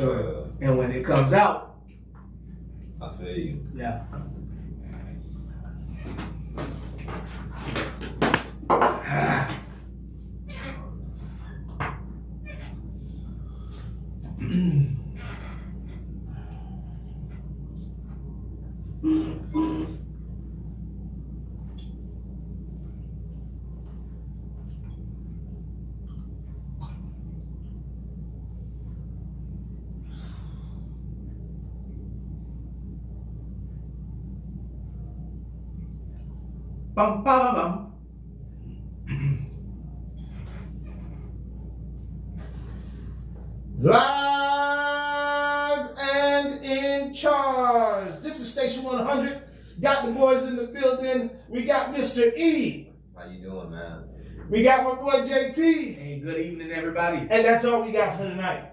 Sure. And when it comes out, I feel you. Yeah. Bum, bum, bum. Live and in charge. This is Station 100. Got the boys in the building. We got Mr. E. How you doing, man? We got my boy JT. Hey, good evening, everybody. And that's all we got for tonight.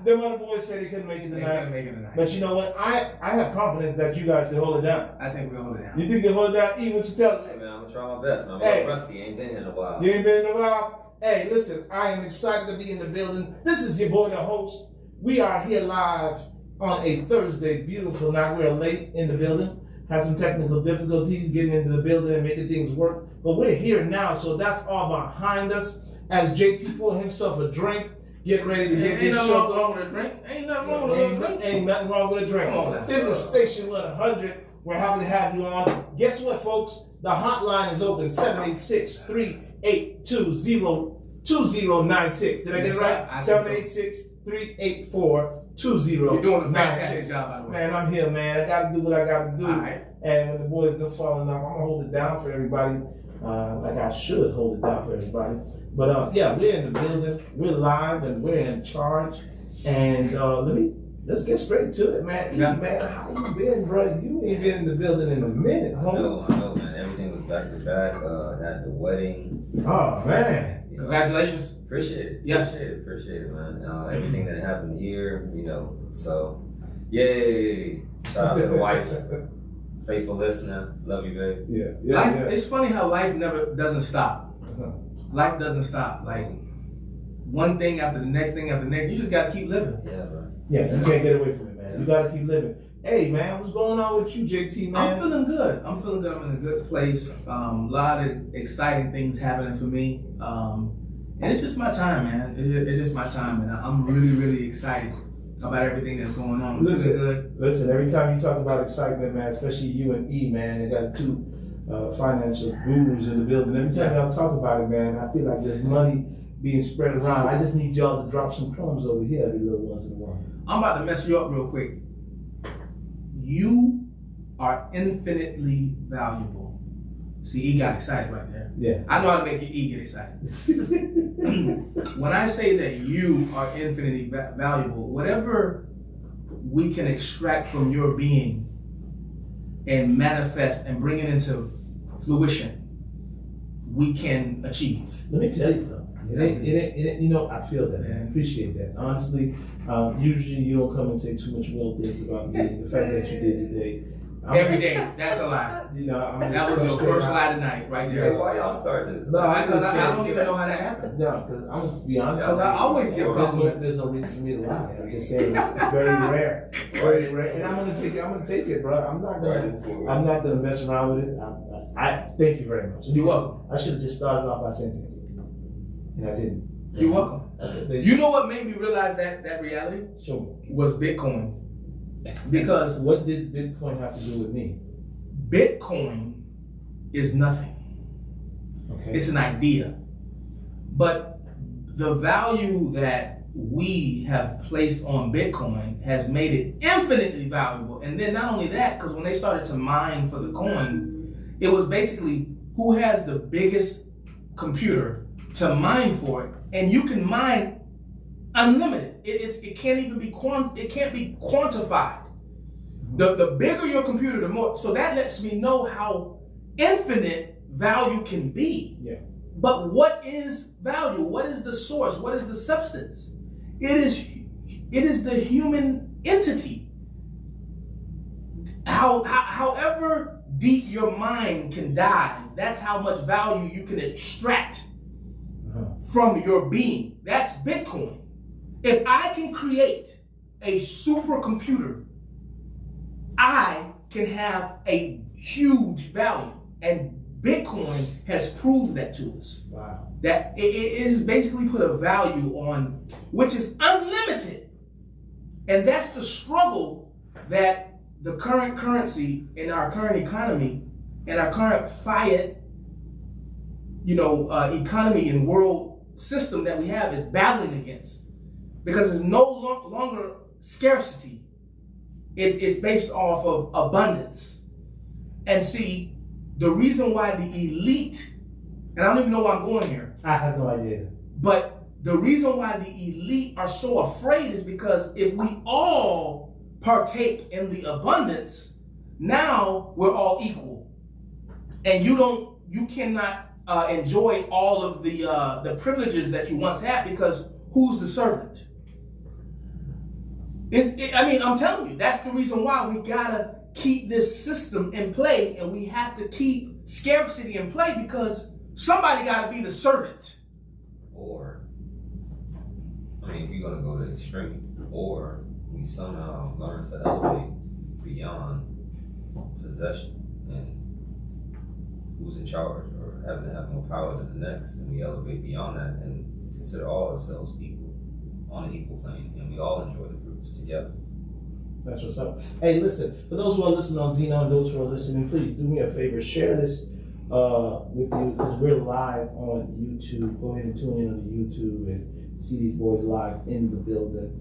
Them other boys said they couldn't make it They tonight. couldn't make it tonight. But you know what? I have confidence that you guys can hold it down. I think we'll hold it down. You think you can hold it down? E, what you tell Hey, me? man, I'm gonna try my best, man. I'm a Hey. little rusty. Ain't been here in a while. You ain't been in a while? Hey, listen, I am excited to be in the building. This is your boy, the host. We are here live on a Thursday, beautiful night. We're late in the building. Had some technical difficulties getting into the building and making things work. But we're here now, so that's all behind us. As JT pour himself a drink, get ready to get Ain't this nothing show wrong with a drink. Ain't nothing wrong with a drink. Ain't nothing wrong with a drink. Come on, let's This go. is Station 100. We're happy to have you on. Guess what, folks? The hotline is open, 786-382-2096. Did I get Yes, it sir. right? I think so. 786-384-2096. You're doing a fantastic job, by the way. Man, I'm here, man. I got to do what I got to do. All right. And when the boys done falling off, I'm going to hold it down for everybody. Like I should hold it down for everybody. But yeah, we're in the building. We're live and we're in charge. And let's get straight to it, man. Yeah. Man, how you been, bro? You ain't been in the building in a minute, I homie. know, man. Everything was back to back. Had the wedding. Oh, man. You know, Congratulations. appreciate it. Yeah. Appreciate it, man. Everything that happened here, you know. So, yay. Shout out to the wife. Faithful listener. Love you, babe. Yeah, Life, yeah. It's funny how life doesn't stop. Uh-huh. Life doesn't stop. Like, one thing after the next thing after the next. You just got to keep living. Yeah, bro. Yeah, you can't get away from it, man. You got to keep living. Hey, man, what's going on with you, JT, man? I'm feeling good. I'm in a good place. A lot of exciting things happening for me. And it's just my time, man. It's just my time. And I'm really, really excited about everything that's going on. I'm feeling good. Listen, every time you talk about excitement, man, especially you and E, man, they got two financial gurus in the building. Every time y'all talk about it, man, I feel like there's money being spread around. I just need y'all to drop some crumbs over here every little once in a while. I'm about to mess you up real quick. You are infinitely valuable. See, E got excited right there. Yeah. I know how to make your E get excited. When I say that you are infinitely valuable, whatever we can extract from your being and manifest and bring it into fruition, we can achieve. Let me tell you something. It ain't, you know, I feel that, man. I appreciate that. Honestly, usually you don't come and say too much well things about me. The fact that you did today. Every day, that's a lie. You know, That was your first lie tonight, right Hey, there. why y'all start this? No, Because I don't even know how that happened. No, because I'm going to be honest. Because I always give compliments. There's no reason for me to lie. I'm just saying it's very rare. Very rare. And I'm gonna take it, bro. I'm not gonna mess around with it. I thank you very much. You're welcome. I should have just started off by saying thank you. And I didn't. You're welcome. Okay, You know what made me realize that reality Sure. was Bitcoin. Because What did Bitcoin have to do with me? Bitcoin is nothing. Okay. It's an idea. But the value that we have placed on Bitcoin has made it infinitely valuable. And then not only that, because when they started to mine for the coin, it was basically who has the biggest computer to mine for it, and you can mine unlimited. It can't even be quantified. The bigger your computer, the more. So that lets me know how infinite value can be. Yeah. But what is value? What is the source? What is the substance? It is the human entity. However deep your mind can dive, that's how much value you can extract from your being. That's Bitcoin. If I can create a supercomputer, I can have a huge value. And Bitcoin has proved that to us. Wow. That it is basically put a value on which is unlimited. And that's the struggle that the current currency in our current economy and our current fiat, economy and world system that we have is battling against. Because there's no longer scarcity. It's based off of abundance. And see, the reason why the elite, and I don't even know why I'm going here. I have no idea. But the reason why the elite are so afraid is because if we all partake in the abundance, now we're all equal. And you cannot enjoy all of the privileges that you once had because who's the servant? I'm telling you, that's the reason why we gotta keep this system in play, and we have to keep scarcity in play because somebody gotta be the servant. Or, if you're gonna go to the extreme, or we somehow learn to elevate beyond possession and who's in charge, or having to have more power than the next, and we elevate beyond that and consider all ourselves equal, on an equal plane, and we all enjoy the fruits together. That's what's up. Hey, listen, for those who are listening on Zeno and those who are listening, please do me a favor, share this with you because we're live on YouTube. Go ahead and tune in on the YouTube and see these boys live in the building.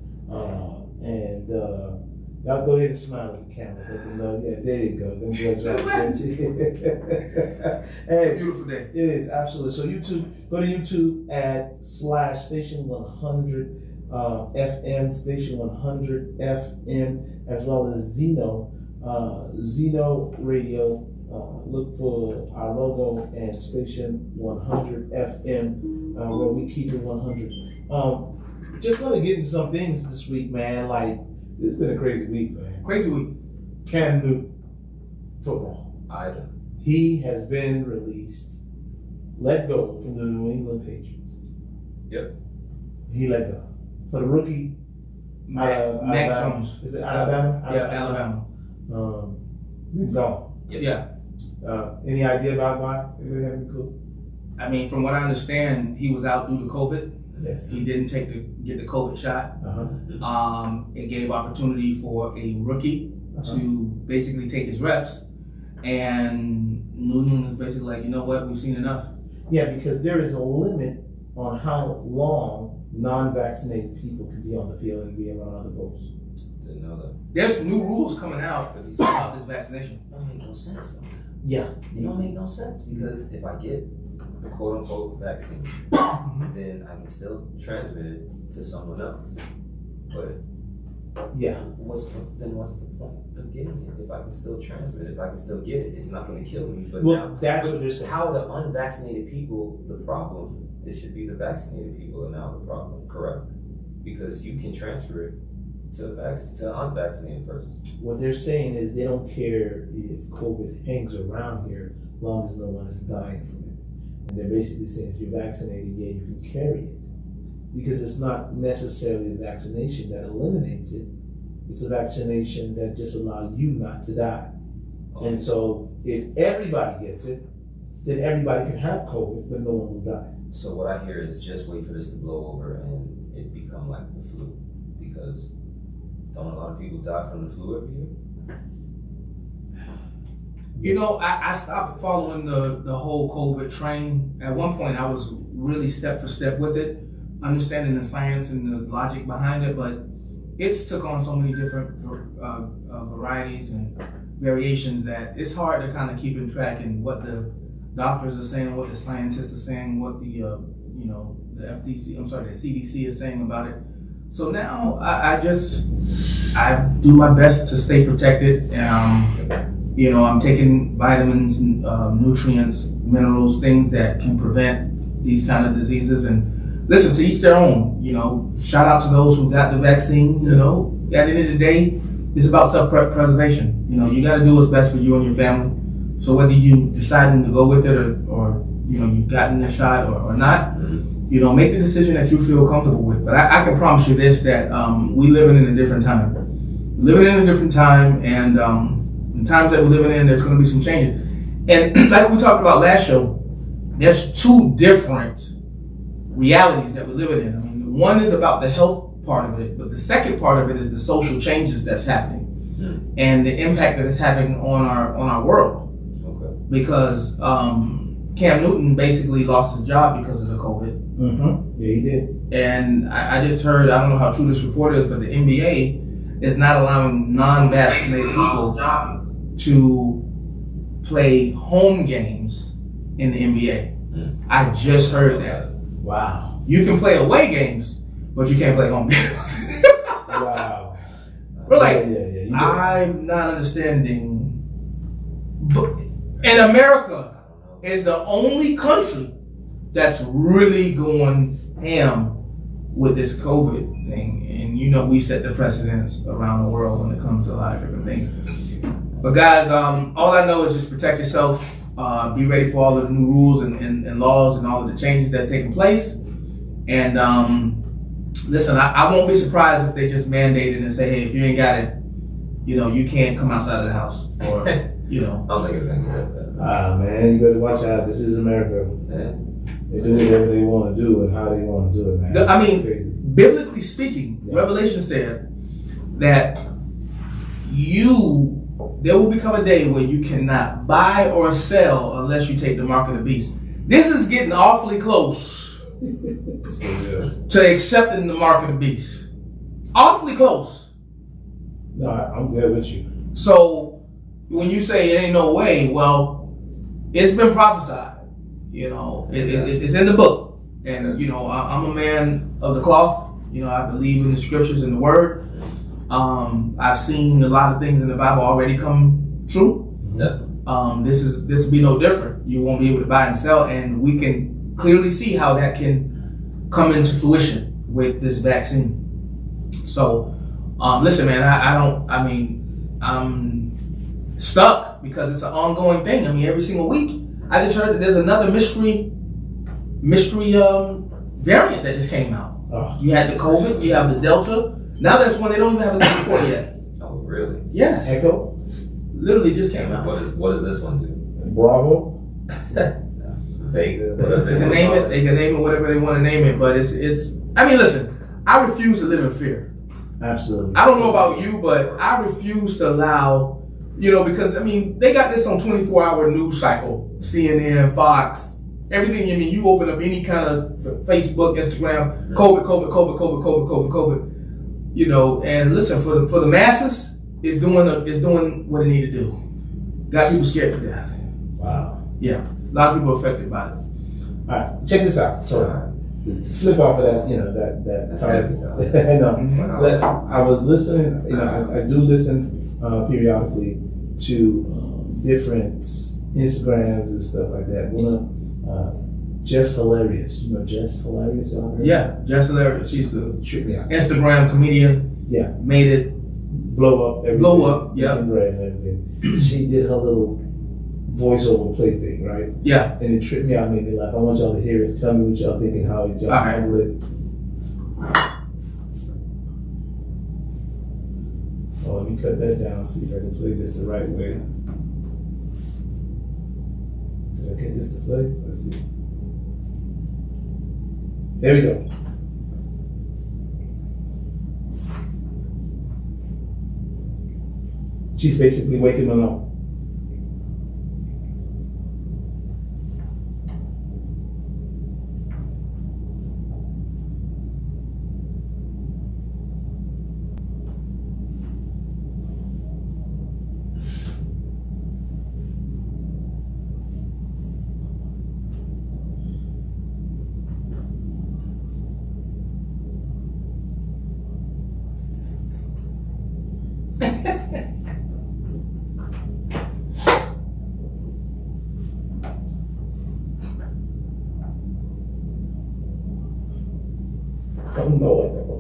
Y'all go ahead and smile at the camera. Let them know, yeah, there you go. Them boys right. It's a beautiful day. It is, absolutely. So YouTube, go to YouTube at /Station 100 FM, Station 100 FM, as well as Zeno Radio. Look for our logo and Station 100 FM, where we keep it 100. Just want to get into some things this week, man. Like, it's been a crazy week, man. Crazy week. Cam Newton, football. Ida. He has been released, let go from the New England Patriots. Yep. He let go. For the rookie, Mac Jones. Is it Alabama? Yeah, Alabama. Gone. Yep. Yeah. Any idea about why? Anybody have any clue? From what I understand, he was out due to COVID. Yes. He didn't get the COVID shot. It gave opportunity for a rookie to basically take his reps, and New England is basically like, you know what, we've seen enough. Yeah, because there is a limit on how long non-vaccinated people can be on the field and be around other folks. Didn't know that. There's new rules coming out about this vaccination. It don't make no sense though. Yeah. It don't make no sense because if I get the quote unquote vaccine, then I can still transmit it to someone else. But yeah, what's the point of getting it if I can still transmit it? If I can still get it, it's not going to kill me. But well, that's what they're saying. How are the unvaccinated people the problem? It should be the vaccinated people are now the problem, correct? Because you can transfer it to an unvaccinated person. What they're saying is they don't care if COVID hangs around here as long as no one is dying from it. And they're basically saying if you're vaccinated, yeah, you can carry it. Because it's not necessarily a vaccination that eliminates it. It's a vaccination that just allows you not to die. And so if everybody gets it, then everybody can have COVID, but no one will die. So what I hear is just wait for this to blow over and it become like the flu. Because don't a lot of people die from the flu every year? I stopped following the whole COVID train. At one point, I was really step for step with it, understanding the science and the logic behind it, but it's took on so many different varieties and variations that it's hard to kind of keep in track in what the doctors are saying, what the scientists are saying, what the the CDC is saying about it. So now I do my best to stay protected. I'm taking vitamins, nutrients, minerals, things that can prevent these kind of diseases. And listen, to each their own. Shout out to those who got the vaccine. At the end of the day, it's about self-preservation. You got to do what's best for you and your family. So whether you deciding to go with it or you've gotten the shot or not, You know, make the decision that you feel comfortable with. But I can promise you this, that we living in a different time. Living in a different time, and the times that we're living in, there's going to be some changes. And like we talked about last show, there's two different realities that we're living in. I mean, one is about the health part of it, but the second part of it is the social changes that's happening and the impact that it's having on our world. Okay. Because Cam Newton basically lost his job because of the COVID. Mm-hmm. Yeah, he did. And I just heard, I don't know how true this report is, but the NBA is not allowing non-vaccinated people to play home games in the NBA. I just heard that. Wow. You can play away games, but you can't play home games. Wow. We're like, yeah. I'm not understanding. But, and America is the only country that's really going ham with this COVID thing. And you know, we set the precedence around the world when it comes to a lot of different things. But guys, all I know is just protect yourself. Be ready for all of the new rules and laws and all of the changes that's taking place. And listen, I won't be surprised if they just mandate it and say, hey, if you ain't got it, you know, you can't come outside of the house. Or, you know. I don't think it's going to get that bad. Man, you better watch out. This is America. Yeah. They do whatever they want to do and how they want to do it, man. I mean, biblically speaking, Revelation said that there will become a day where you cannot buy or sell unless you take the mark of the beast. This is getting awfully close to accepting the mark of the beast. Awfully close. No, I'm there with you. So when you say it ain't no way, well, it's been prophesied. You know, it's in the book. And, you know, I'm a man of the cloth. You know, I believe in the scriptures and the word. I've seen a lot of things in the Bible already come true. Definitely. This will be no different. You won't be able to buy and sell, and we can clearly see how that can come into fruition with this vaccine. So, listen, man, I'm stuck because it's an ongoing thing. I mean, every single week. I just heard that there's another mystery variant that just came out. Oh. You had the COVID, you have the Delta. Now there's one they don't even have a name for yet. Oh, really? Yes. Echo? Literally just came out. What does this one do? Bravo? Vega? They can name it whatever they want to name it, but it's I mean, listen, I refuse to live in fear. Absolutely. I don't know about you, but I refuse to allow, you know, because I mean, they got this on 24-hour news cycle, CNN, Fox, everything. I mean, you open up any kind of Facebook, Instagram, COVID. You know, and listen, for the masses, it's doing what it need to do. Got people scared to death. Wow. Yeah, a lot of people affected by it. All right, check this out. So, flip off of that, you know, That's topic. heavy, But I was listening, you know, I do listen periodically to different Instagrams and stuff like that. Jess Hilarious. You know Jess Hilarious? Yeah, Jess Hilarious. She's the Trick me out. Instagram comedian. Yeah. Made it blow up everything. Yeah. And everything. She did her little voiceover play thing, right? Yeah. And it tripped me out, made me laugh. I want y'all to hear it. Tell me what y'all think and how y'all handle it. Oh, let me cut that down, see if I can play this the right way. Did I get this to play? Let's see. There we go. She's basically waking them up. Don't know it, bro.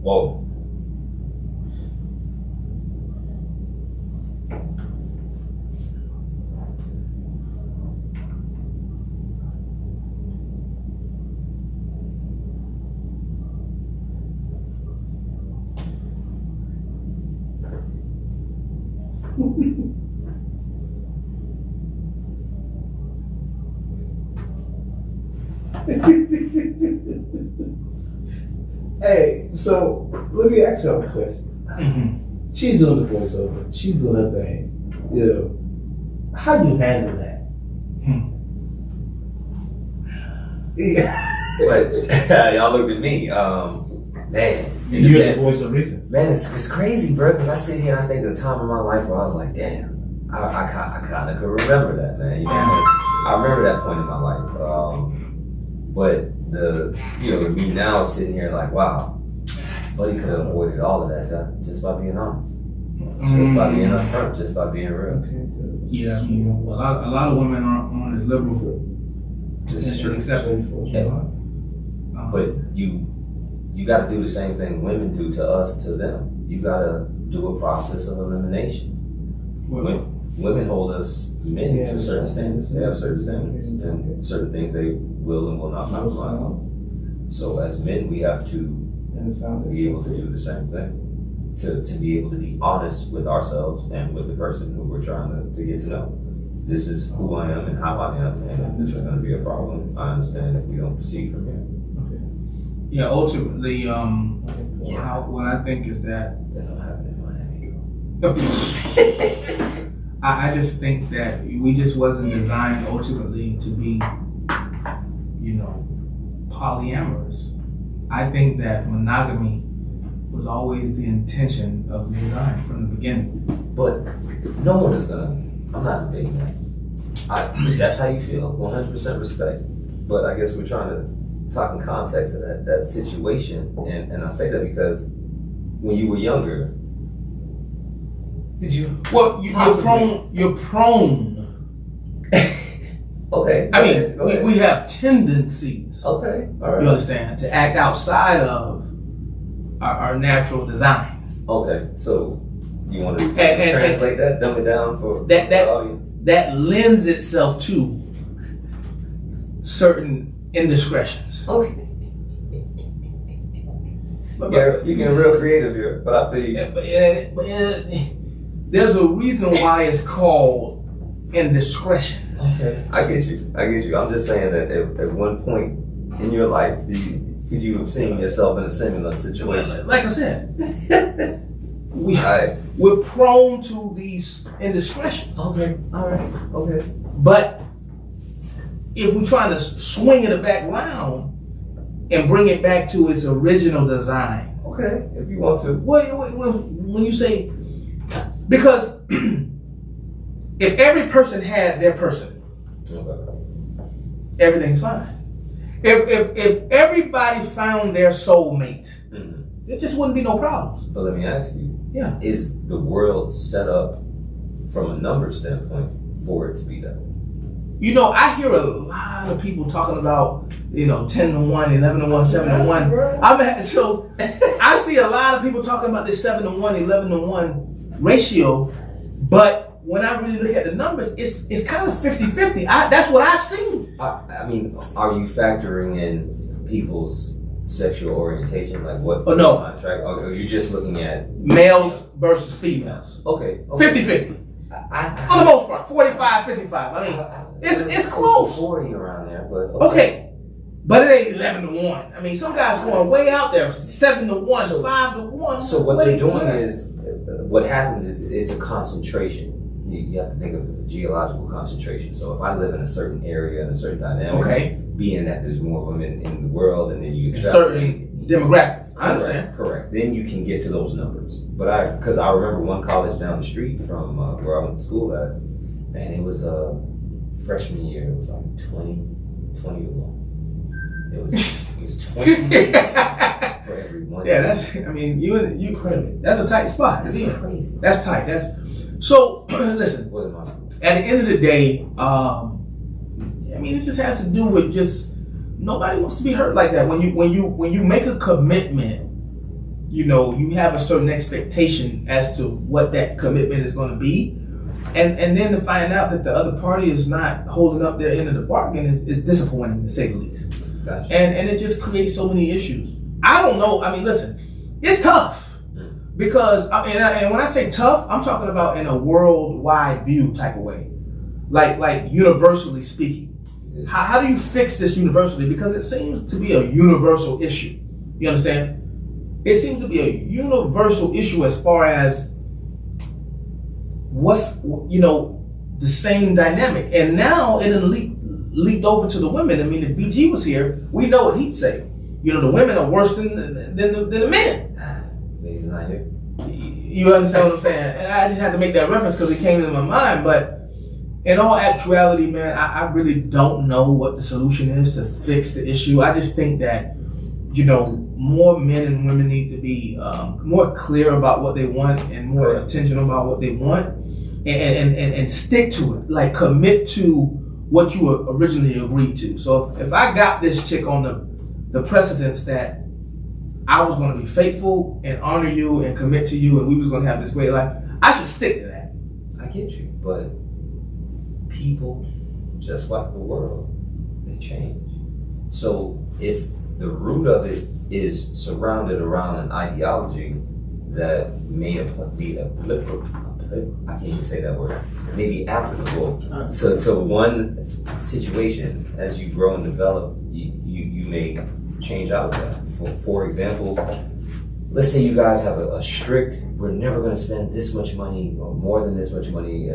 Whoa. Hey, so let me ask you a question. Mm-hmm. She's doing the voiceover. She's doing her thing. You know, how do you handle that? Yeah. But y'all looked at me. Man. You're the voice of reason. Man, it's crazy, bro, because I sit here and I think of the time in my life where I was like, damn, I kind of could remember that, man. You know what I'm saying? I remember that point in my life. But me now sitting here like, wow, buddy could have avoided all of that just by being honest. Just by being upfront, just by being real. Okay, good. Yeah, I mean, a lot of women aren't as liberal. This is true. Except, but you got to do the same thing women do to us, to them. You got to do a process of elimination. Women hold us men to certain standards. They have certain standards and certain things they will and will not compromise on. So as men, we have to be able to do the same thing. To be able to be honest with ourselves and with the person who we're trying to get to know. This is who I am and how I am, and if this is going to be a problem, I understand if we don't proceed from here. Yeah, ultimately, what I think is that That'll happen in Miami. I just think that we just wasn't designed ultimately to be, polyamorous. I think that monogamy was always the intention of the design from the beginning. But no one is gonna. I'm not debating that. If that's how you feel, 100% respect. But I guess we're trying to talk in context of that situation, and I say that because when you were younger, did you? Well, you're prone. Okay. I mean, we have tendencies. Okay. All right. You understand, to act outside of our natural design. Okay. So you want to translate that, dumb it down for the audience? That lends itself to certain indiscretions. Okay. Yeah, you're getting real creative here, but I feel you. But there's a reason why it's called indiscretion. Okay. I get you. I'm just saying that at one point in your life, could you have seen yourself in a similar situation? Like I said, we're prone to these indiscretions. Okay. All right. Okay. But if we're trying to swing it back round and bring it back to its original design. Okay, if you want to. When you say, because if every person had their person, everything's fine. If everybody found their soulmate, there just wouldn't be no problems. But let me ask you, yeah, is the world set up from a number standpoint for it to be that? I hear a lot of people talking about, 10 to 1, 11 to 1, 7 to 1. So I see a lot of people talking about this 7 to 1, 11 to 1 ratio, but when I really look at the numbers, it's kind of 50-50. That's what I've seen. I mean, are you factoring in people's sexual orientation, like what? Oh, no. Contract, or you're just looking at males versus females? Okay. 50-50. For the most part, 45-55. I mean, it's close. 40 around there, but okay. But it ain't 11 to 1. I mean, some guys going way out there, 7 to 1, 5 to 1. So what they're doing is, what happens is it's a concentration. You have to think of the geological concentration. So if I live in a certain area and a certain dynamic, being that there's more women in the world, and then you certain demographics. I understand. Correct. Then you can get to those numbers. But because I remember one college down the street from where I went to school at, man, it was freshman year. It was like 20 to 1. It was 20 for every one. Yeah, you crazy. That's a tight spot. That's crazy. That's tight. So listen. Wasn't my school. At the end of the day, it just has to do with just nobody wants to be hurt like that. When you make a commitment, you have a certain expectation as to what that commitment is going to be, and then to find out that the other party is not holding up their end of the bargain is disappointing, to say the least. Gotcha. And it just creates so many issues. I don't know. I mean, listen, it's tough because and when I say tough, I'm talking about in a worldwide view type of way, like universally speaking. How do you fix this universally? Because it seems to be a universal issue. You understand? It seems to be a universal issue as far as what's, the same dynamic. And now it leaked over to the women. I mean, if BG was here, we know what he'd say. The women are worse than the men. He's not here. You understand what I'm saying? And I just had to make that reference because it came into my mind. But in all actuality, man, I really don't know what the solution is to fix the issue. I just think that, more men and women need to be more clear about what they want and more intentional about what they want and stick to it. Like, commit to what you originally agreed to. So if I got this chick on the precedence that I was going to be faithful and honor you and commit to you and we was going to have this great life, I should stick to that. I get you, but people, just like the world, they change. So if the root of it is surrounded around an ideology that may be applicable, I can't even say that word, may be applicable to one situation, as you grow and develop, you may change out of that. For example, let's say you guys have a strict, we're never going to spend this much money or more than this much money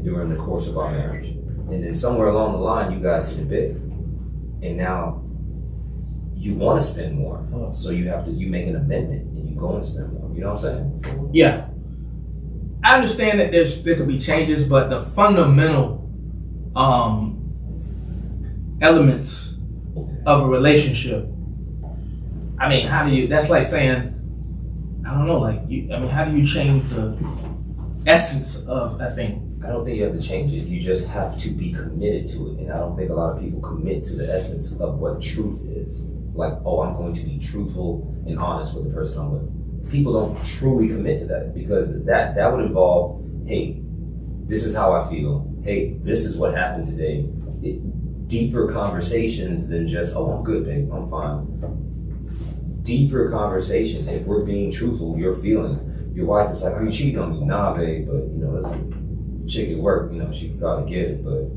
during the course of our marriage. And then somewhere along the line, you guys hit a bit. And now you want to spend more. So you make an amendment and you go and spend more. You know what I'm saying? Yeah. I understand that there could be changes, but the fundamental elements of a relationship, I mean, that's like saying, I don't know, how do you change the essence of a thing? I don't think you have to change it. You just have to be committed to it. And I don't think a lot of people commit to the essence of what truth is. Like, I'm going to be truthful and honest with the person I'm with. People don't truly commit to that because that would involve, hey, this is how I feel. Hey, this is what happened today. Deeper conversations than just, I'm good, babe, I'm fine. Deeper conversations. If we're being truthful, your feelings. Your wife is like, are you cheating on me? Nah, babe, but that's chick at work, she could probably get it, but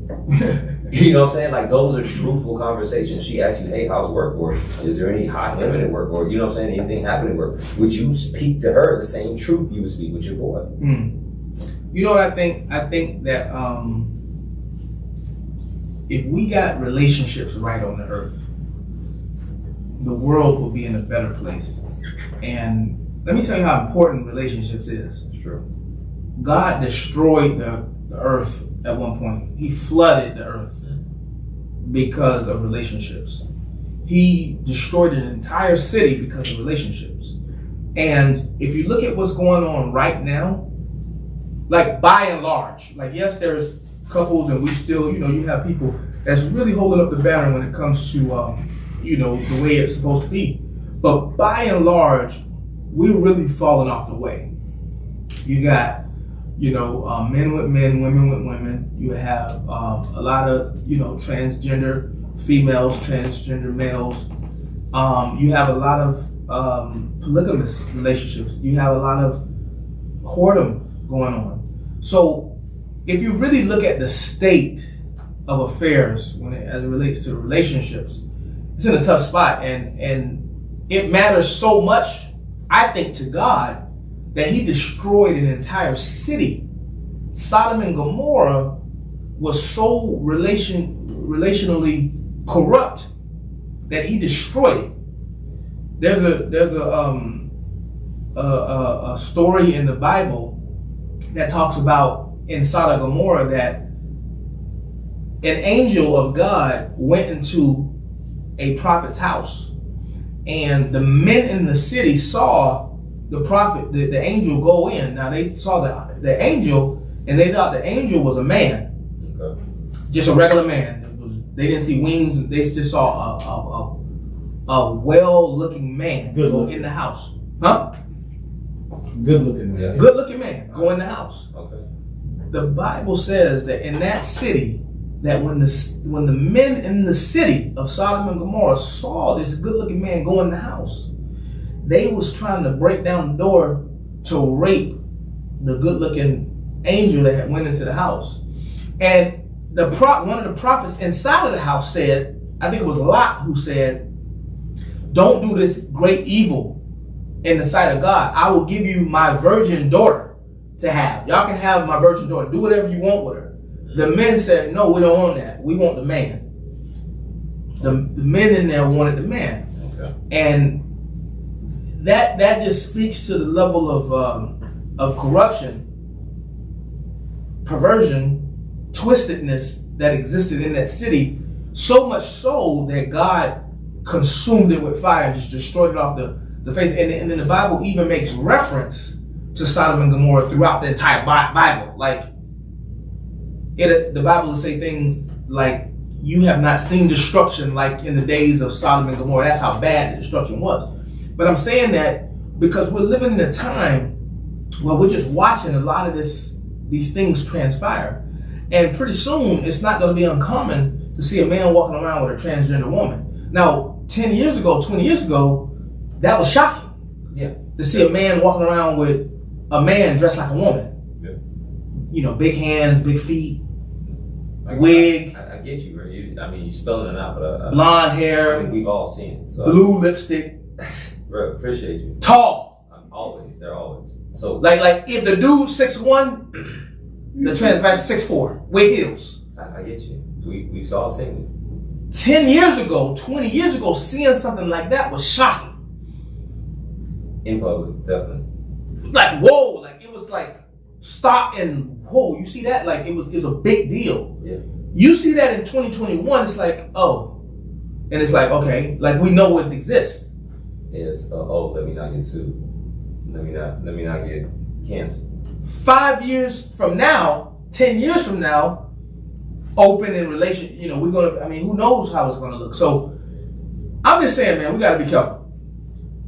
you know what I'm saying? Like, those are truthful conversations. She asks you, hey, how's work? Or is there any hot women at work? Or, you know what I'm saying? Anything happening at work? Would you speak to her the same truth you would speak with your boy? You know what I think? I think that if we got relationships right on the earth, the world will be in a better place. And let me tell you how important relationships is. It's true. God destroyed the earth at one point. He flooded the earth because of relationships. He destroyed an entire city because of relationships. And if you look at what's going on right now, like by and large, like yes, there's couples and we still, you have people that's really holding up the banner when it comes to, the way it's supposed to be. But by and large, we're really falling off the way. You got men with men, women with women. You have a lot of, transgender females, transgender males. You have a lot of polygamous relationships. You have a lot of whoredom going on. So if you really look at the state of affairs as it relates to relationships, it's in a tough spot. And it matters so much, I think, to God, that he destroyed an entire city. Sodom and Gomorrah was so relationally corrupt that he destroyed it. There's a story in the Bible that talks about in Sodom and Gomorrah that an angel of God went into a prophet's house, and the men in the city saw the prophet, the angel go in. Now they saw the angel, and they thought the angel was a man, just a regular man. It was They didn't see wings. They just saw a well-looking man go in the house. Huh? Good-looking man. Yeah. Good-looking man go in the house. Okay. The Bible says that in that city, that when the men in the city of Sodom and Gomorrah saw this good-looking man go in the house, they was trying to break down the door to rape the good-looking angel that had went into the house. And one of the prophets inside of the house said, I think it was Lot who said, don't do this great evil in the sight of God. I will give you my virgin daughter to have. Y'all can have my virgin daughter. Do whatever you want with her. The men said, no, we don't want that. We want the man. The men in there wanted the man. Okay. And that just speaks to the level of corruption, perversion, twistedness that existed in that city, so much so that God consumed it with fire and just destroyed it off the face. And then the Bible even makes reference to Sodom and Gomorrah throughout the entire Bible. Like, the Bible will say things like, you have not seen destruction like in the days of Sodom and Gomorrah. That's how bad the destruction was. But I'm saying that because we're living in a time where we're just watching a lot of these things transpire. And pretty soon, it's not going to be uncommon to see a man walking around with a transgender woman. Now, 10 years ago, 20 years ago, that was shocking. Yeah. To see a man walking around with a man dressed like a woman. Yeah. You know, big hands, big feet, wig. I get you, bro. You're spelling it out, but blonde hair. I mean, we've all seen it. So blue lipstick. Bro, appreciate you. Tall. They're always. So like if the dude's 6'1", the transvestite's 6'4", with heels. I get you. We've all seen it. 10 years ago, 20 years ago, seeing something like that was shocking. In public, definitely. Like, whoa, like it was like, stop and whoa, you see that? Like it was a big deal. Yeah. You see that in 2021, it's like, oh. And it's like, okay, like we know it exists. It's let me not get sued. Let me not get canceled. 5 years from now, 10 years from now, open in relation, we're gonna, who knows how it's gonna look. So I'm just saying, man, we gotta be careful.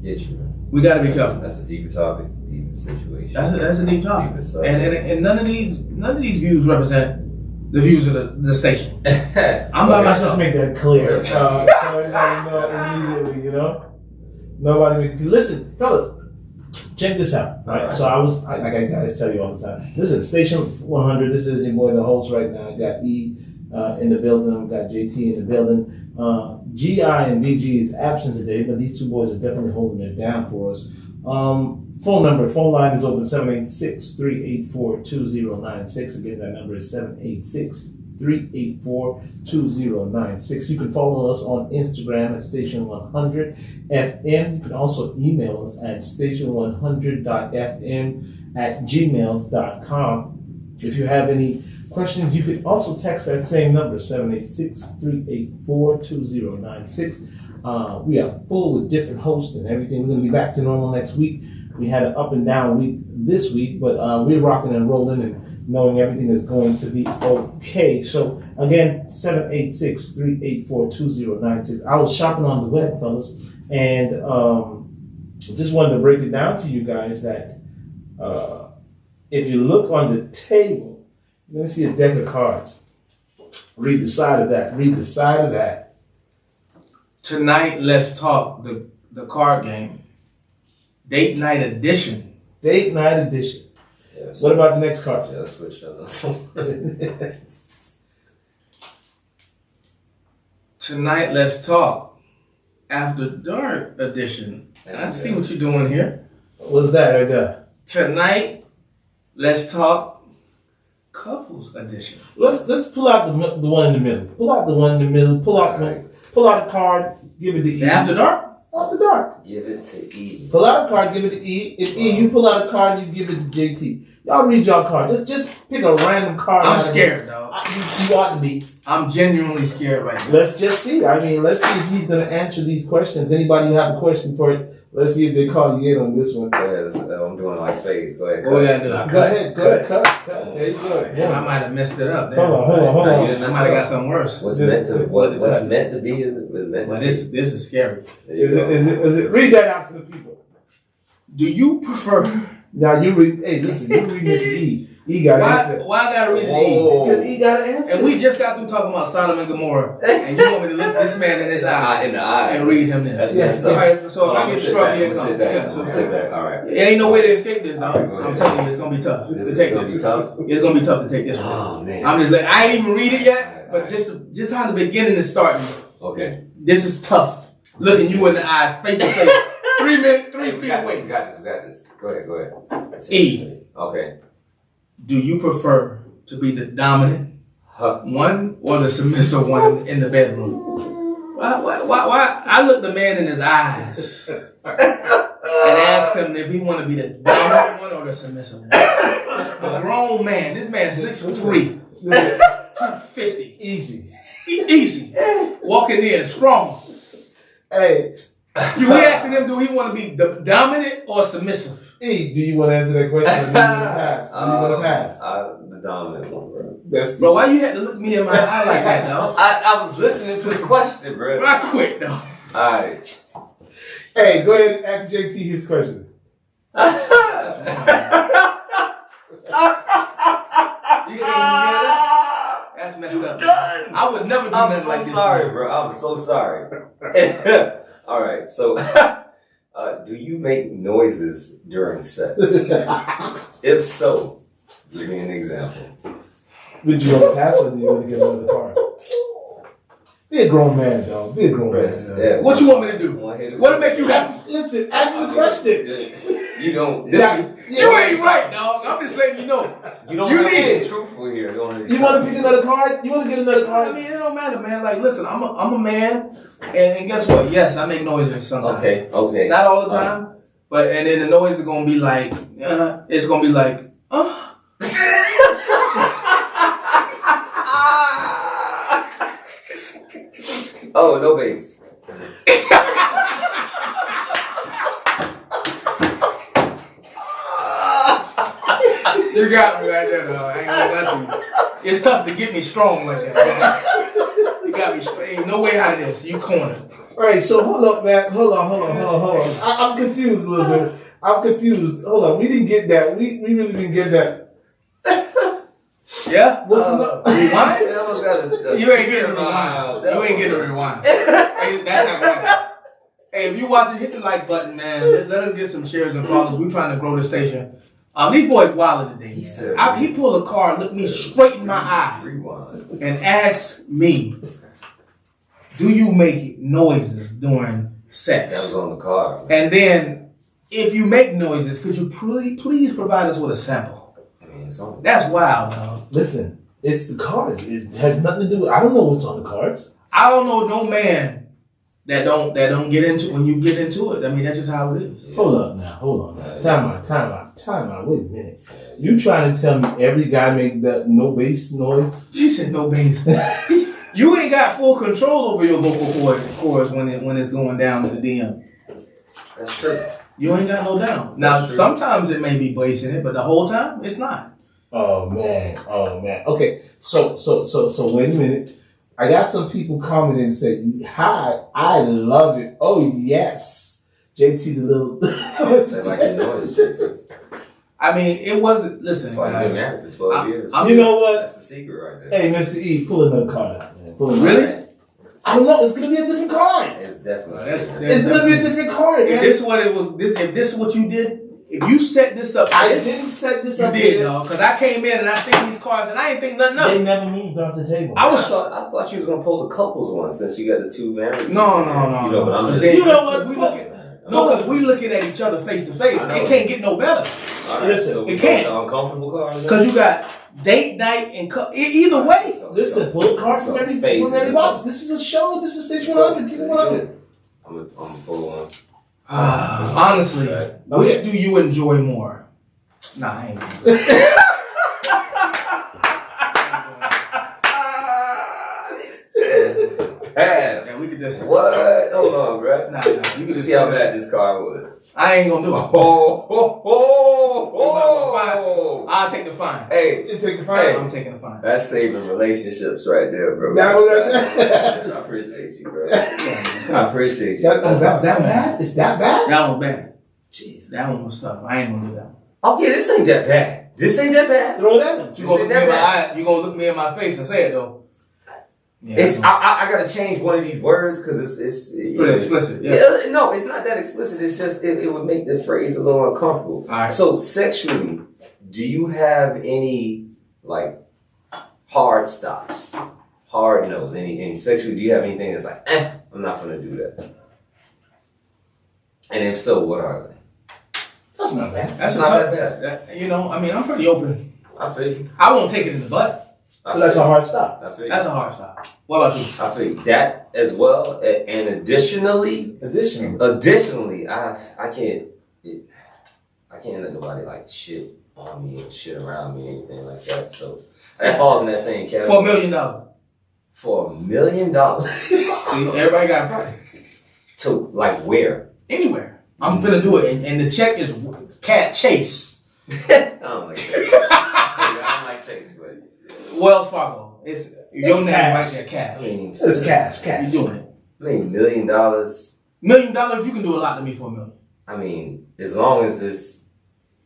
Get you, man. We gotta be careful. That's a deeper topic, deeper situation. That's a deep topic. And none of these views represent the views of the station. I'm by Let's myself. just make that clear. So everybody know immediately, Nobody make it. Listen, fellas, check this out. Right? So like I guys tell you all the time. Listen, Station 100, this is your boy, the host right now. I got E in the building. I've got JT in the building. GI and BG is absent today, but these two boys are definitely holding it down for us. Phone line is open, 786-384-2096. Again, that number is 786-384-2096. You can follow us on Instagram at Station100FM. You can also email us at station100.fm@gmail.com. If you have any questions, you can also text that same number, 786-384-2096. We are full with different hosts and everything. We're going to be back to normal next week. We had an up and down week this week, but we're rocking and rolling and knowing everything is going to be okay. So again, 786-384-2096. I was shopping on the web, fellas, and just wanted to break it down to you guys that if you look on the table, you're going to see a deck of cards. Read the side of that. Read the side of that. Tonight, let's talk the card game. Date night edition. Date night edition. Yeah, what about the next card? Yeah, let's switch that up. Tonight, let's talk after dark edition. I see what you're doing here. What's that right there? Tonight, let's talk couples edition. Let's pull out the one in the middle. Pull out the one in the middle. Pull out a card. Give it to E. After dark. After dark. Give it to E. Pull out a card. Give it to E. If E, you pull out a card, you give it to JT. Y'all read y'all card. Just pick a random card. I'm scared, dog. You ought to be. I'm genuinely scared right now. Let's just see. Let's see if he's going to answer these questions. Anybody who have a question for it, Let's see if they call you in on this one. Yes, I'm doing like spades. Go ahead. What we gotta do? Nah, Go ahead, cut. There you go. Damn, I might have messed it up. Hold on. I might have got something worse. What's meant to be is meant But to be. this is scary. Is it? Read that out to the people. Do you prefer? Now you read. Hey, listen. You read it to E. E got to answer. Why I gotta read it? Because E got to answer. And we just got through talking about Sodom and Gomorrah, and you want me to look this man in his eye in the eye and read him this? Yes. All right. So if I get struck here, sit back. All right. It ain't no way to escape this, dog. All right, I'm telling you, it's gonna be tough to This take is gonna this. be tough. It's gonna be tough to take this one. Oh man. I'm just like, I ain't even read it yet, but just how the beginning is starting. Okay. This is tough. Looking you in the eye, face to face, 3 feet away. We got this. Go ahead. E. Okay. Do you prefer to be the dominant Huh. one or the submissive one in the bedroom? Why? I looked the man in his eyes and asked him if he wanted to be the dominant one or the submissive one. A grown man. This man's 6'3", 250. Easy. Walking in strong. Hey. You asking him, do he want to be the dominant or submissive? E, do you want to answer that question or do you want to pass? The dominant one, bro. Bro, why you had to look me in my eye like that, dog? I was listening to the question, bro. I quit, though. Alright. Hey, go ahead and ask JT his question. You That's messed up. Done. I would never do I'm nothing so like this. sorry, bro. I'm so sorry. All right, so do you make noises during sex? If so, give me an example. Would you want to pass or do you want to get another card? Be a grown man, dog. Be a grown man. Yeah, What you want me to do? What'll make you happy? Listen, answer the question. You don't. You ain't right, dog. I'm just letting you know. You don't. You have to need be truthful here. You want to pick another card? You want to get another I card? mean, it don't matter, man. Like, listen, I'm a man, and guess what? Yes, I make noises sometimes. Okay. Not all the time, but and then the noise is gonna be like, it's gonna be like, Oh, no bass. You got me right there, dog. I ain't gonna lie to you. It's tough to get me strong like that. Man. You got me strong. Ain't no way out of this. You cornered. All right, so hold up, man. Hold on. I'm confused a little bit. I'm confused. Hold on. We didn't get that. We really didn't get that. Yeah? What's the rewind? You ain't getting a rewind. rewind. You ain't getting a rewind. Hey, that's not gonna happen. Hey, if you watching, hit the like button, man. Let us get some shares and follows. We're trying to grow the station. These boys wilding today. He pulled a card, looked me straight in my eye, and asked me, "Do you make noises during sex?" That was on the card. And then, if you make noises, could you please provide us with a sample? I mean, it's on. That's wild, dog. Listen, it's the cards. It has nothing to do with. I don't know what's on the cards. I don't know no man that don't get into when you get into it. I mean, that's just how it is. Yeah. Hold up now. Hold on. Time out. Wait a minute. You trying to tell me every guy make that no bass noise? You said no bass. You ain't got full control over your vocal cords when it's going down to the DM. That's true. You ain't got no down. Now, sometimes it may be bass in it, but the whole time it's not. Oh man. Okay. So wait a minute. I got some people commenting and say, "Hi, I love it. Oh yes, JT the little." They like the noise. I mean, it wasn't. Listen, That's why you've been married for 12 years. You know what? That's the secret right there. Hey, Mr. E, pull another card out, man. Really? I don't know. It's gonna be a different card. It's definitely. It's gonna be a different card. If this is what it was, if this is what you did, if you set this up, I didn't set this up. You did, though, because I came in and I seen these cards and I ain't think nothing of They it. never moved off the table. I thought you was gonna pull the couples one since you got the two married. No. You know, but I'm just. You know what? Because we looking at each other face to face. It can't get no better. Right, listen, so it can't. The uncomfortable cards. Because you got date night and either way. Listen, pull a card from every box. This is a show. This is Stage 100. Keep it 100. I'm gonna pull one. Honestly, which do you enjoy more? Nah, I ain't. Pass. Yeah, we could just What? Hold on, bro. Nah, you can just see how bad this car was. I ain't gonna do it. I'll take the fine. Hey, you take the fine. I'm taking the fine. That's saving relationships right there, bro. That was right I appreciate you, bro. I appreciate you. That's that bad? It's that bad? That one bad. Jeez, that one was tough. I ain't gonna do that one. Okay, this ain't that bad. This ain't that bad. Throw that in. You gonna look me in my face and say it though. Yeah, it's I gotta change one of these words because it's pretty explicit. Yeah. No, it's not that explicit. It's just it would make the phrase a little uncomfortable. All right. So sexually, do you have any like hard stops, hard no's? Any sexually? Do you have anything that's like, I'm not gonna do that? And if so, what are they? That's not bad. That's not tough, that bad. I mean, I'm pretty open. I feel you. I won't take it in the butt. So that's a hard stop. I feel you. That's a hard stop. What about you? I feel you. That as well, and additionally, I can't let nobody like shit on me and shit around me or anything like that. So that falls in that same category. For $1 million. For $1 million. See, everybody got a price. To like where? Anywhere. I'm finna do it, and the check is Cat Chase. I don't like Chase. I don't like Chase, but Wells Fargo. It's your name cash. right there, cash. I mean, It's cash. You doing it? I mean, $1 million. $1 million, you can do a lot to me for $1 million. I mean, as long as it's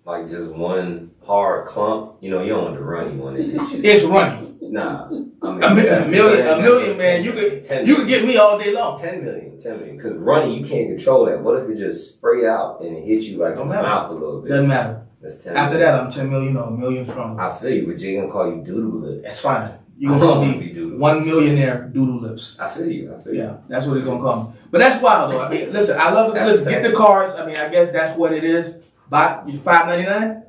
like just one hard clump, you don't want to run. You want to hit you. It's running. Nah, I mean, $1 million, man. You could get me all day long. 10 million. Because running, you can't control that. What if it just spray out and it hit you like in the mouth a little bit? Doesn't matter. That's 10 After million. that, I'm 10 million or $1 million stronger. I feel you, but Jay gonna call you doodle lips. That's fine. You gonna call me $1 millionaire doodle lips. I feel you. Yeah, that's what he's gonna call me. But that's wild though. I mean, listen, I love it. Listen, get the cards. I mean, I guess that's what it is. Buy $5.99,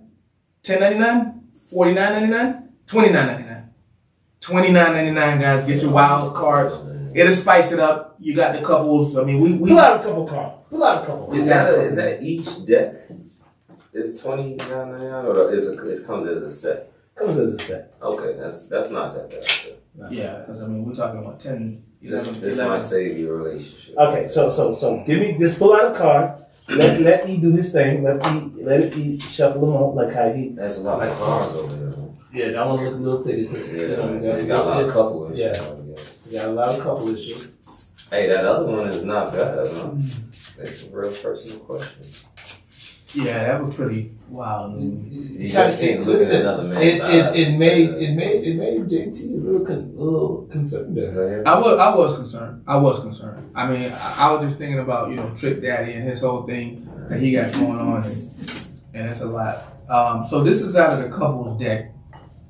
$10.99, $49.99, $29.99. $29.99, guys. Get your wild cards. It'll spice it up. You got the couples. I mean, we Pull out a couple cards. Pull out a couple. Is that each deck? Is $29.99 or it comes as a set? Comes as a set. Okay, that's not that bad. Yeah, because I mean, we're talking about 10, 11, This might save your relationship. Okay, so give me just pull out a card. Let E do his thing. Let E shuffle them out like how he. That's a lot of cards over there. Yeah, that one look a little thicker. Yeah, you got a lot of couple issues. Yeah, you got a lot of couple issues. Hey, that other one is not bad, huh? That's a real personal question. Yeah, that was pretty wild. You just can't look at another man's eyes. It made JT a little concerned there. I was concerned. I mean, I was just thinking about Trick Daddy and his whole thing that he got going on, and it's a lot. So this is out of the couples deck.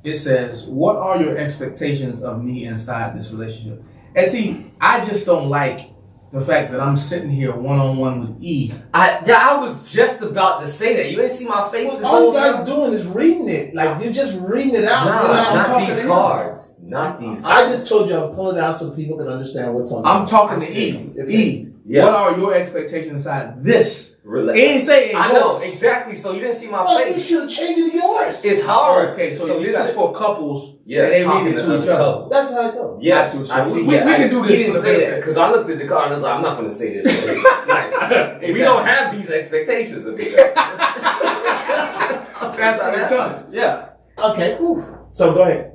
It says, "What are your expectations of me inside this relationship?" And see, I just don't like the fact that I'm sitting here one-on-one with E. I was just about to say that. You ain't see my face this all whole you guys time? doing is reading it. Like, you're just reading it out. Not these cards. Not these cards. I just told you I'll pull it out so people can understand what's on. I'm talking to E. Okay. E. Yeah. What are your expectations inside this? He Really? ain't saying I know, yours. exactly. So you didn't see my Oh, you face. should change it to yours. It's hard. Okay, so you this got is for couples yeah, and they talking read it to each other other. couples. That's how it goes. Yes, I I see. see. We Yeah, can do this He didn't for the say that benefit. because I looked at the card and I was like, I'm not going to say this. Like, we don't have these expectations of each other. That's pretty tough. Yeah. Okay. Oof. So go ahead.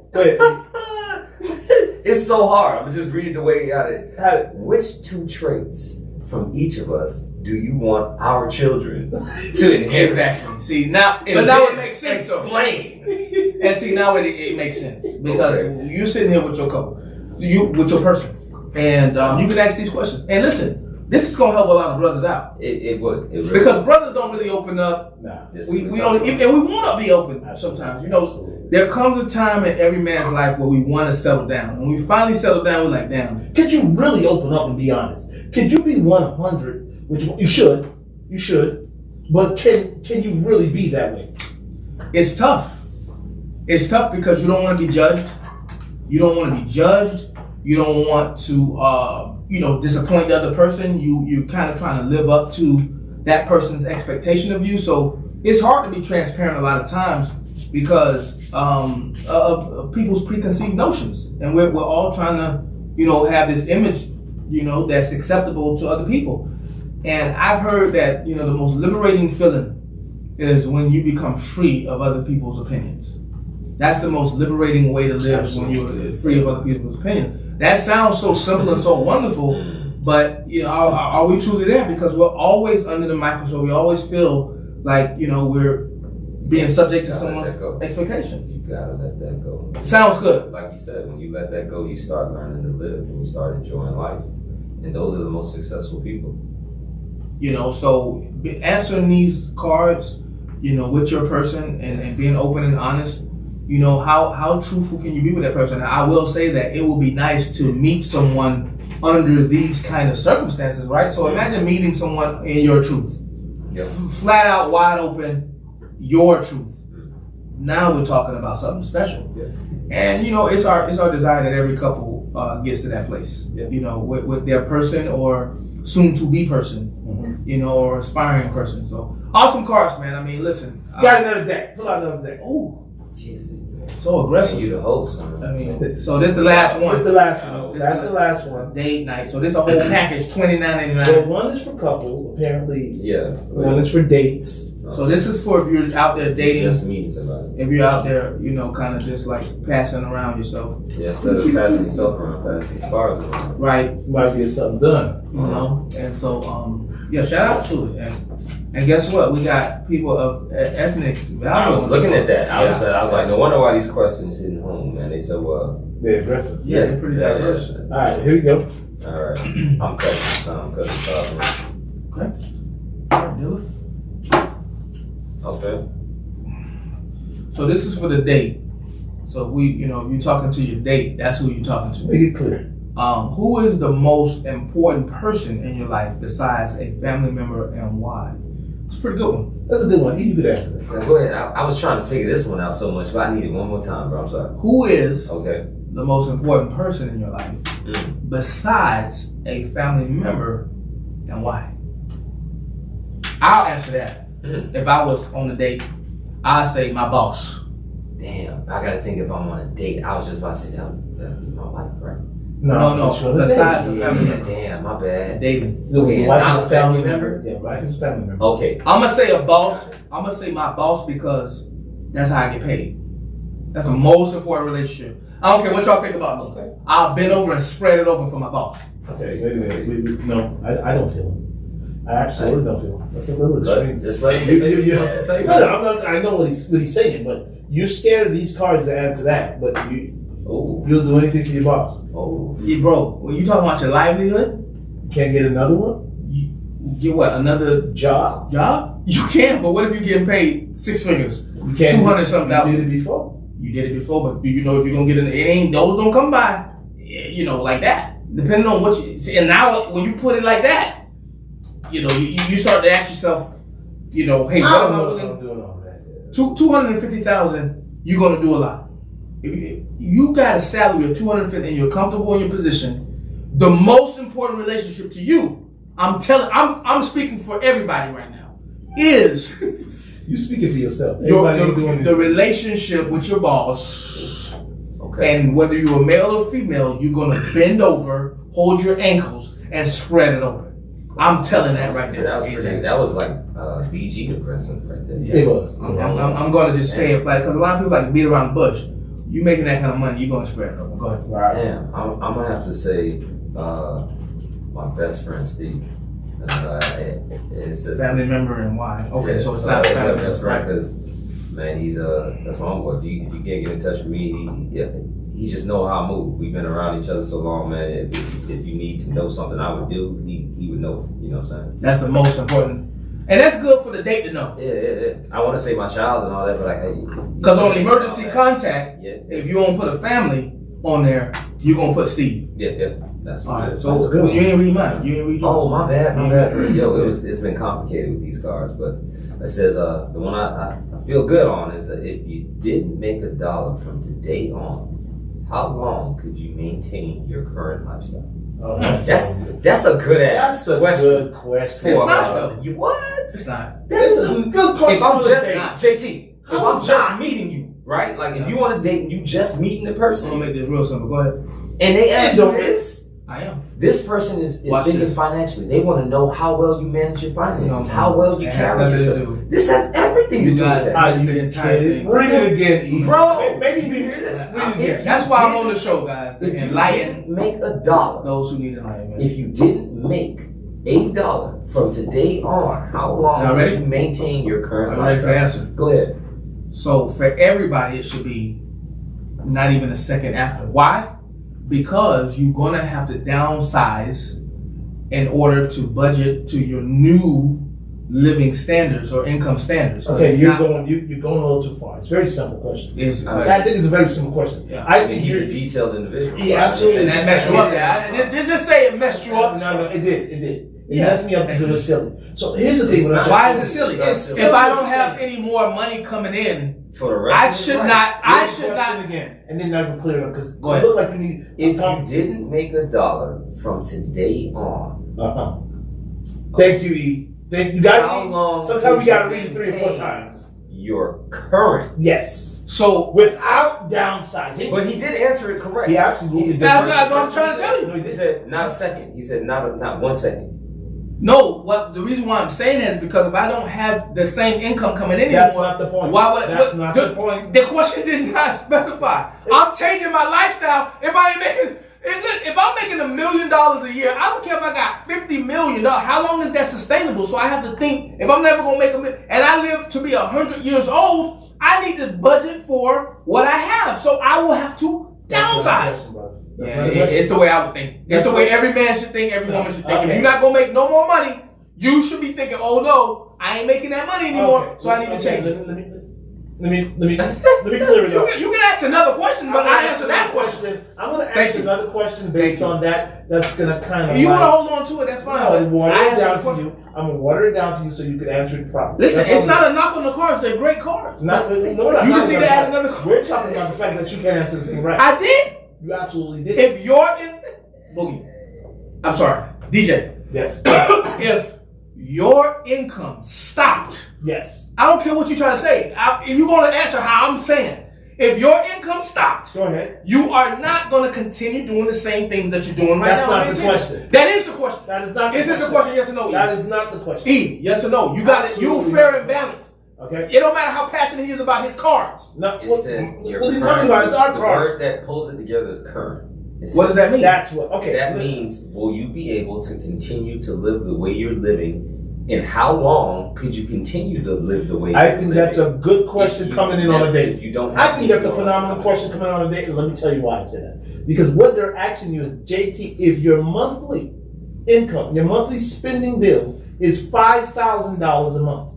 It's so hard. I'm just reading the way you got it. How it- Which two traits from each of us do you want our children to inherit? Exactly. See now, but now it makes sense. Explain. And see now it makes sense because you're sitting here with your couple, with your person, and you can ask these questions. And listen, this is gonna help a lot of brothers out It would. It really because brothers don't really open up. Nah. We don't, and we want to be open sometimes. There comes a time in every man's life where we want to settle down. When we finally settle down, we're like, damn. Could you really open up and be honest? Could you be 100? Which you should, but can you really be that way? It's tough. It's tough because you don't want to be judged. You don't want to be judged. You don't want to, disappoint the other person. You're kind of trying to live up to that person's expectation of you. So it's hard to be transparent a lot of times because of people's preconceived notions, and we're all trying to, have this image that's acceptable to other people. And I've heard that, the most liberating feeling is when you become free of other people's opinions. That's the most liberating way to live. Absolutely. When you're free of other people's opinions. That sounds so simple and so wonderful, but are we truly there? Because we're always under the microscope. We always feel like we're being subject to someone's expectation. You gotta let that go. Sounds good. Like you said, when you let that go, you start learning to live and you start enjoying life. And those are the most successful people. So answering these cards, with your person and being open and honest, how truthful can you be with that person? Now, I will say that it will be nice to meet someone under these kind of circumstances, right? So imagine meeting someone in your truth. Yep. Flat out, wide open, your truth. Now we're talking about something special. Yeah. And it's our desire that every couple gets to that place. Yeah. With their person or soon to be person, or aspiring person. So awesome cards, man. I mean, listen. Got another deck. Pull out another deck. Oh, Jesus. So aggressive. You the host. I mean, so this is the last one. This is the last one. That's the last one. Date night. So this is a whole package, $29.99. So one is for couple, apparently. Yeah. One is for dates. So this is for if you're out there dating. Just meeting somebody. If you're out there, kind of just like passing around yourself. Yeah, instead of passing yourself around, pass these cards around. Right. Might get something done. And so, shout out to it. And guess what? We got people of ethnic values. I was looking at that. I was like, no wonder why these questions hitting home, man. They so they're aggressive. Yeah, they're pretty diverse. All right, here we go. All right, I'm cutting. Okay. All right, do it. Okay. So this is for the date. So if you're talking to your date, that's who you're talking to. Make it clear. Who is the most important person in your life besides a family member, and why? It's a pretty good one. That's a good one. You could answer that. Go ahead. I was trying to figure this one out so much, but I need it one more time, bro. I'm sorry. Who is the most important person in your life besides a family member, and why? I'll answer that. If I was on a date, I'd say my boss. Damn, I gotta think if I'm on a date. I was just about to say that would be my wife, right? No. Besides a family member. Damn, my bad. Dating. Okay, wife is a family member. Yeah, wife is a family member. Okay. I'm gonna say a boss. I'm gonna say my boss because that's how I get paid. That's the most important relationship. I don't care what y'all think about me. Okay. I'll bend over and spread it open for my boss. Okay, wait a minute. No, I don't feel it. I absolutely don't feel it. That's a little extreme. Just like you supposed to say. No, I know what he's saying, but you're scared of these cards to answer that. But you'll do anything for your boss. Oh, yeah, bro. When you talking about your livelihood, you can't get another one. You get what? Another job? You can, but what if you're getting paid 6 figures? You can't. 200 something thousand. You did it before. You did it before, but do you know if you're gonna get it ain't those don't come by. Like that. Depending on what you see, and now when you put it like that. You start to ask yourself, hey, what am I willing? Doing all that. 250,000, you're gonna do a lot. If you got a salary of 250 and you're comfortable in your position, the most important relationship to you, I'm speaking for everybody right now, is you speaking for yourself. The relationship with your boss. Okay. And whether you're a male or female, you're gonna bend over, hold your ankles, and spread it open. I'm telling that right there. That was like BG aggressive right there. Yeah. It was. I'm going to just say it flat because a lot of people like beat around the bush. You making that kind of money, you're going to spread it over. Go ahead. Right. Damn, I'm going to have to say my best friend, Steve. It's a family member, and why? Okay, so it's so not family best friend because, man, that's my homeboy. If you can't get in touch with me, he just know how I move. We've been around each other so long, man. If you need to know something I would do, he would know. You know what I'm saying? That's the most important. And that's good for the date to know. Yeah. I want to say my child and all that, but because on emergency contact, if you don't put a family on there, you're going to put Steve. Yeah. That's all right. So you ain't read mine. You ain't read yours. Oh, my bad. Yo, it's been complicated with these cards, but it says the one I feel good on is that if you didn't make $1 from today on, how long could you maintain your current lifestyle? Oh, that's a good ass question. Good question. It's not though. What? It's not. That's a good question. If I'm just meeting you, right? Like if you want to date and you just meeting the person, I'm gonna make this real simple. Go ahead. And they ask you this, I am. This person is thinking this. financially. They want to know how well you manage your finances, No, how well you it has carry nothing to yourself. do. This has everything to You do guys with that. missed the entire thing. Read it again, E. Bro, Maybe you hear this. Read it again. That's why I'm on the show, guys. To If you enlighten didn't make $1, those who need enlightenment. if you didn't make $1 from today on, how long Now, would ready? you maintain your current I'm ready for the lifestyle? answer. Go ahead. So for everybody, it should be not even a second after. Why? Because you're gonna have to downsize in order to budget to your new living standards or income standards. Okay, you're going a little too far. It's a very simple question. I think it's a very simple question. Yeah. I I mean, think he's you're a detailed individual. He absolutely And that messed you up there. Just say it messed you up. No, it did. It Yeah. messed me up because it was silly. So here's the thing. It's when I not- just- Why is it silly? It's silly. If I don't have any more money coming in, For the rest I of his should life. not. I Read the should question not. again, and then I can clear it up because Go ahead. look like you need. If you didn't make $1 from today on, Thank you, E. Thank you. Guys. how long? Sometimes we could gotta you read it 3 or 4 maintain times. Your current. Yes. So Without downsizing. But he did answer it correct. He absolutely did. That's what I'm trying to tell you. No, he He did. said not a second. He said not 1 second. no, what the reason why I'm saying that is because if I don't have the same income coming in That's anymore, not the point. why would That's not the point. The question did not specify. I'm changing my lifestyle if I ain't making. If I'm making $1 million a year, I don't care if I got $50 million. How long is that sustainable? So I have to think if I'm never gonna make and I live to be 100 years old, I need to budget for what I have. So I will have to downsize. Yeah, it's the way I would think. It's the way every man should think, every woman should think. If you're not gonna make no more money, you should be thinking, oh no, I ain't making that money anymore, so I need to change it. Let me clear it up. You can ask another question, but I answer that question. I'm going to Thank ask you. another question based on that. That's going to kind of. You want to hold on to it, that's fine. No, but water I it answer down the for question. you. I'm going to water it down for you so you can answer it properly. Listen, That's it's all not a knock on the cards. They're great cards. Not, no, You just need to add another question. We're talking about the fact that you can't answer the thing right. I did. You absolutely did. If you're in Boogie, I'm sorry, DJ. Yes. If your income stopped, Yes. I don't care what you try to say. You're going to answer how I'm saying. If your income stopped, Go ahead. you are not going to continue doing the same things that you're doing right That's now. not the question. That is the question. That is not the Is question. it the question? Yes or no? That is not the question. E, yes or no? You got it. You Absolutely fair not. and balanced. Okay. It don't matter how passionate he is about his cards. No, It what, said your what are you current- talking about? It's our The cards. word that pulls it together is current. It What does says that mean? That's what. Okay. That means, will you be able to continue to live the way you're living? And how long could you continue to live the way you're I living? think that's a good question coming in on a If date. you don't I have think to that's a go phenomenal on. question coming on a date, and let me tell you why I say that. Because what they're asking you is, JT, if your monthly income, your monthly spending bill is $5,000 a month,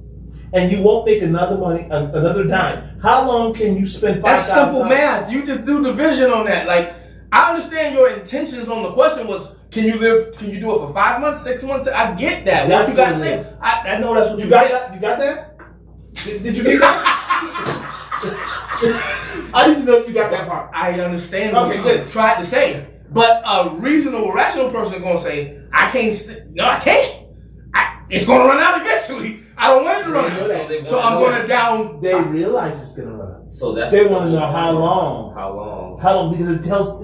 and you won't make another dime, how long can you spend $5,000? That's simple math. You just do division on that. Like, I understand your intentions on the question was, can you do it for 5 months, 6 months? I get that. That's What you got to what it say? is. I know that's what You got that? You got that? Did you get that? I need to know if you got that part. I understand Okay, what you good. tried to say. But a reasonable, rational person is going to say, I can't. No, I can't. It's going to run out eventually. I don't want it to run They know out. that. So I'm going to down. They realize it's gonna run out. So that's They what want to the know whole how point is. long. How long? How long? Because it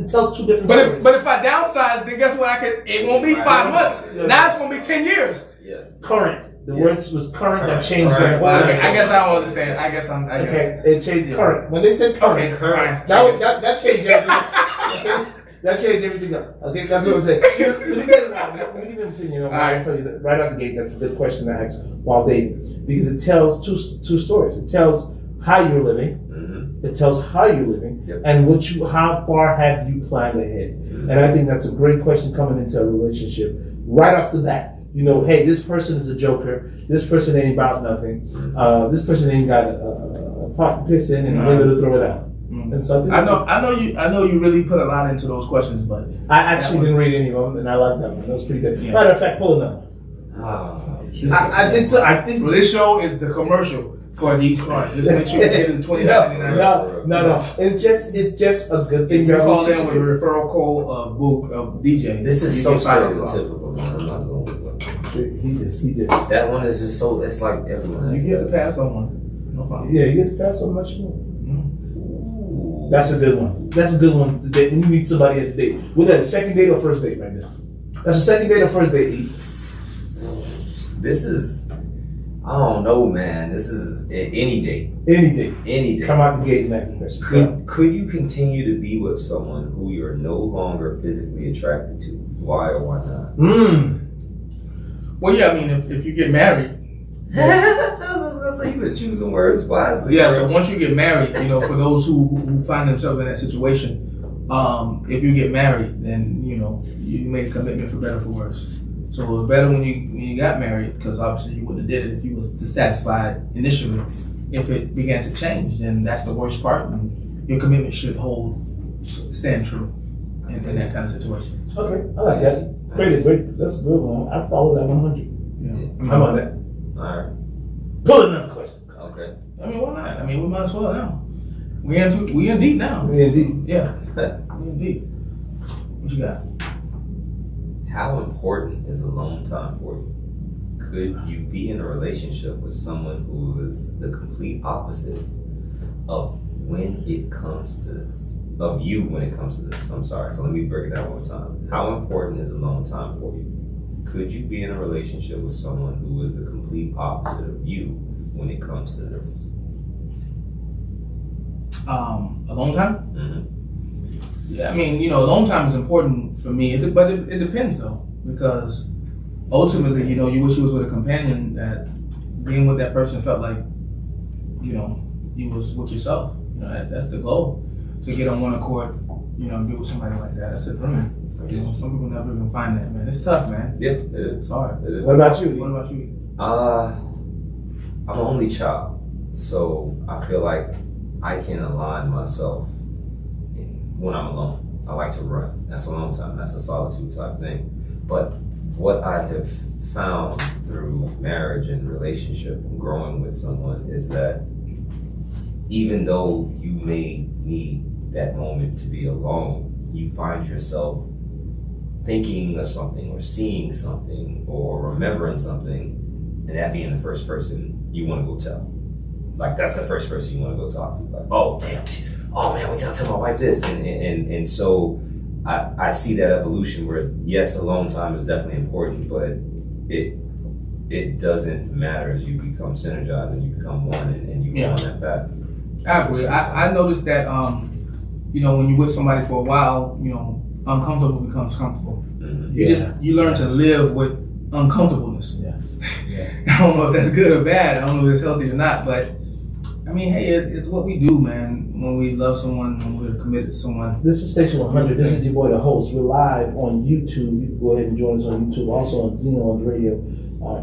tells two different stories. But if I downsize, then guess what? It won't be 5 months. Yeah. Now it's going to be 10 years. Yes. current. The Yeah. words was current that changed Current. their Well, whole. I guess I don't understand. I guess. Okay, it changed Yeah. current. When they said current, Okay, fine. that changed everything. Okay? That changed everything up. Okay, that's what I'm saying. Let me tell you now. Let me give you an opinion. All right. I'll tell you that right out the gate. That's a good question to ask while dating, because it tells two stories. It tells how you're living. Mm-hmm. It tells how you're living, Yep. and how far have you planned ahead. Mm-hmm. And I think that's a great question coming into a relationship right off the bat. You know, hey, this person is a joker. This person ain't about nothing. This person ain't got a pot to piss in and ready to throw it out. And so I know you really put a lot into those questions, but I actually didn't read any of them, and I like that one. That was pretty good. Yeah. Matter of fact, pull another. I think so. I think well, this show is the commercial for these cards. Just make sure you get in $20.99. No. It's just a good thing. If you call in with a referral code of DJ, This is you so get $5 off. stereotypical, man. I'm not going with that. He just. That one is just so, it's like everyone You has get that. the pass on one. No problem. Yeah, you get to pass on much more. Ooh. who. That's a good one. That's a good one. When you meet somebody at the date. Was that a second date or first date right now? That's a second date or first date? This is, I don't know, man. This is any day. Any date. Any day. Come out the gate and ask the question. Could you continue to be with someone who you're no longer physically attracted to? Why or why not? Well, yeah, I mean, if you get married. I was gonna say, you been choosing words wisely. Yeah, so once you get married, you know, for those who find themselves in that situation, if you get married, then, you know, you make a commitment for better or for worse. So it was better when you got married, because obviously you wouldn't have did it if you was dissatisfied initially. If it began to change, then that's the worst part, and your commitment should stand true in that kind of situation. Okay, I like that. Great. That's a good one. I follow that 100. Yeah. How about that? All right. Pull another question. Okay. I mean, why not? I mean, we might as well now. We in deep now. Indeed. Yeah. We in deep. What you got? How important is alone time for you? Could you be in a relationship with someone who is the complete opposite of when it comes to this? Of you when it comes to this. I'm sorry. So let me break it down one more time. How important is alone time for you? Could you be in a relationship with someone who is the complete opposite of you when it comes to this? Alone time? Mm-hmm. Yeah, I mean, you know, alone time is important for me, but it depends though, because ultimately, you know, you wish you was with a companion that being with that person felt like, you know, you was with yourself. You know, that's the goal, to get on one accord, you know, and be with somebody like that. That's a dream. You know, some people never even find that, man. It's tough, man. Yeah, it is. It's hard. It is. What about you? What about you? I'm an only child, so I feel like I can align myself when I'm alone. I like to run. That's alone time. That's a solitude type thing. But what I have found through marriage and relationship and growing with someone is that even though you may need that moment to be alone, you find yourself thinking of something or seeing something or remembering something, and that being the first person you want to go tell. Like, that's the first person you want to go talk to. Like, oh, damn, oh man, wait till I tell my wife this. And so I see that evolution where, yes, alone time is definitely important, but it doesn't matter as you become synergized and you become one and you go on that path. I agree. I noticed that, you know, when you're with somebody for a while, you know, uncomfortable becomes comfortable. Mm-hmm. You learn to live with uncomfortableness. Yeah. I don't know if that's good or bad. I don't know if it's healthy or not, but I mean, hey, it's what we do, man. When we love someone, when we're committed to someone. This is Station 100. This is your boy, the host. We're live on YouTube. You can go ahead and join us on YouTube. Also on Xenon Radio,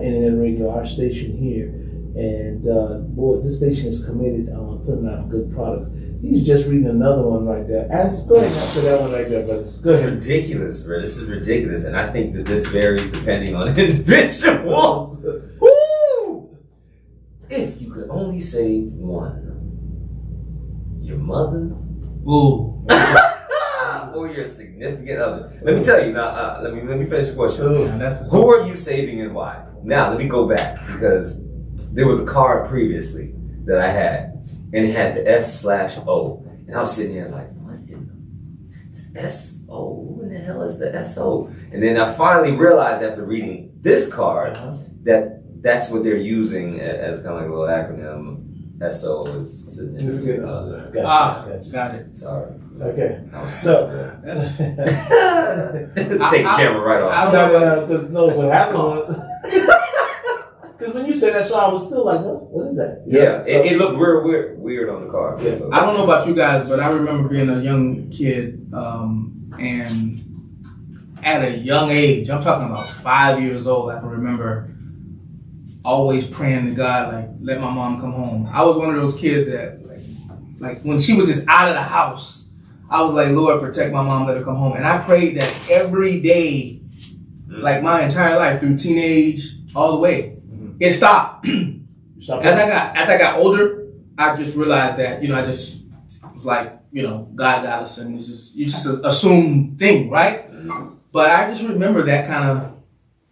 internet radio, our station here. And boy, this station is committed on putting out good products. He's just reading another one right there. Go ahead and answer that one right there, brother. Go ahead. Ridiculous, bro. This is ridiculous. And I think that this varies depending on individuals. Woo! If you could only save one, your mother, or your significant other. Let me tell you now. Let me finish the question. Who are you saving and why? Now let me go back, because there was a card previously that I had, and it had the S/O, and I was sitting here like, what in the S-O? Who in the hell is the S-O? And then I finally realized after reading this card that that's what they're using as kind of like a little acronym. S-O is significant other. Gotcha. Got it. Sorry. Okay. So That's, take the camera right off. I don't know. No, what happened was, because when you said that, so I was still like, what is that? Yeah, it looked weird on the card. Yeah. I don't know about you guys, but I remember being a young kid, and at a young age, I'm talking about 5 years old, I can remember always praying to God, like, let my mom come home. I was one of those kids that, like when she was just out of the house, I was like, Lord, protect my mom, let her come home. And I prayed that every day, like my entire life, through teenage, all the way. It stopped. As I got older, I just realized that, you know, I just was like, you know, God got us, and you just assume thing, right? But I just remember that kind of,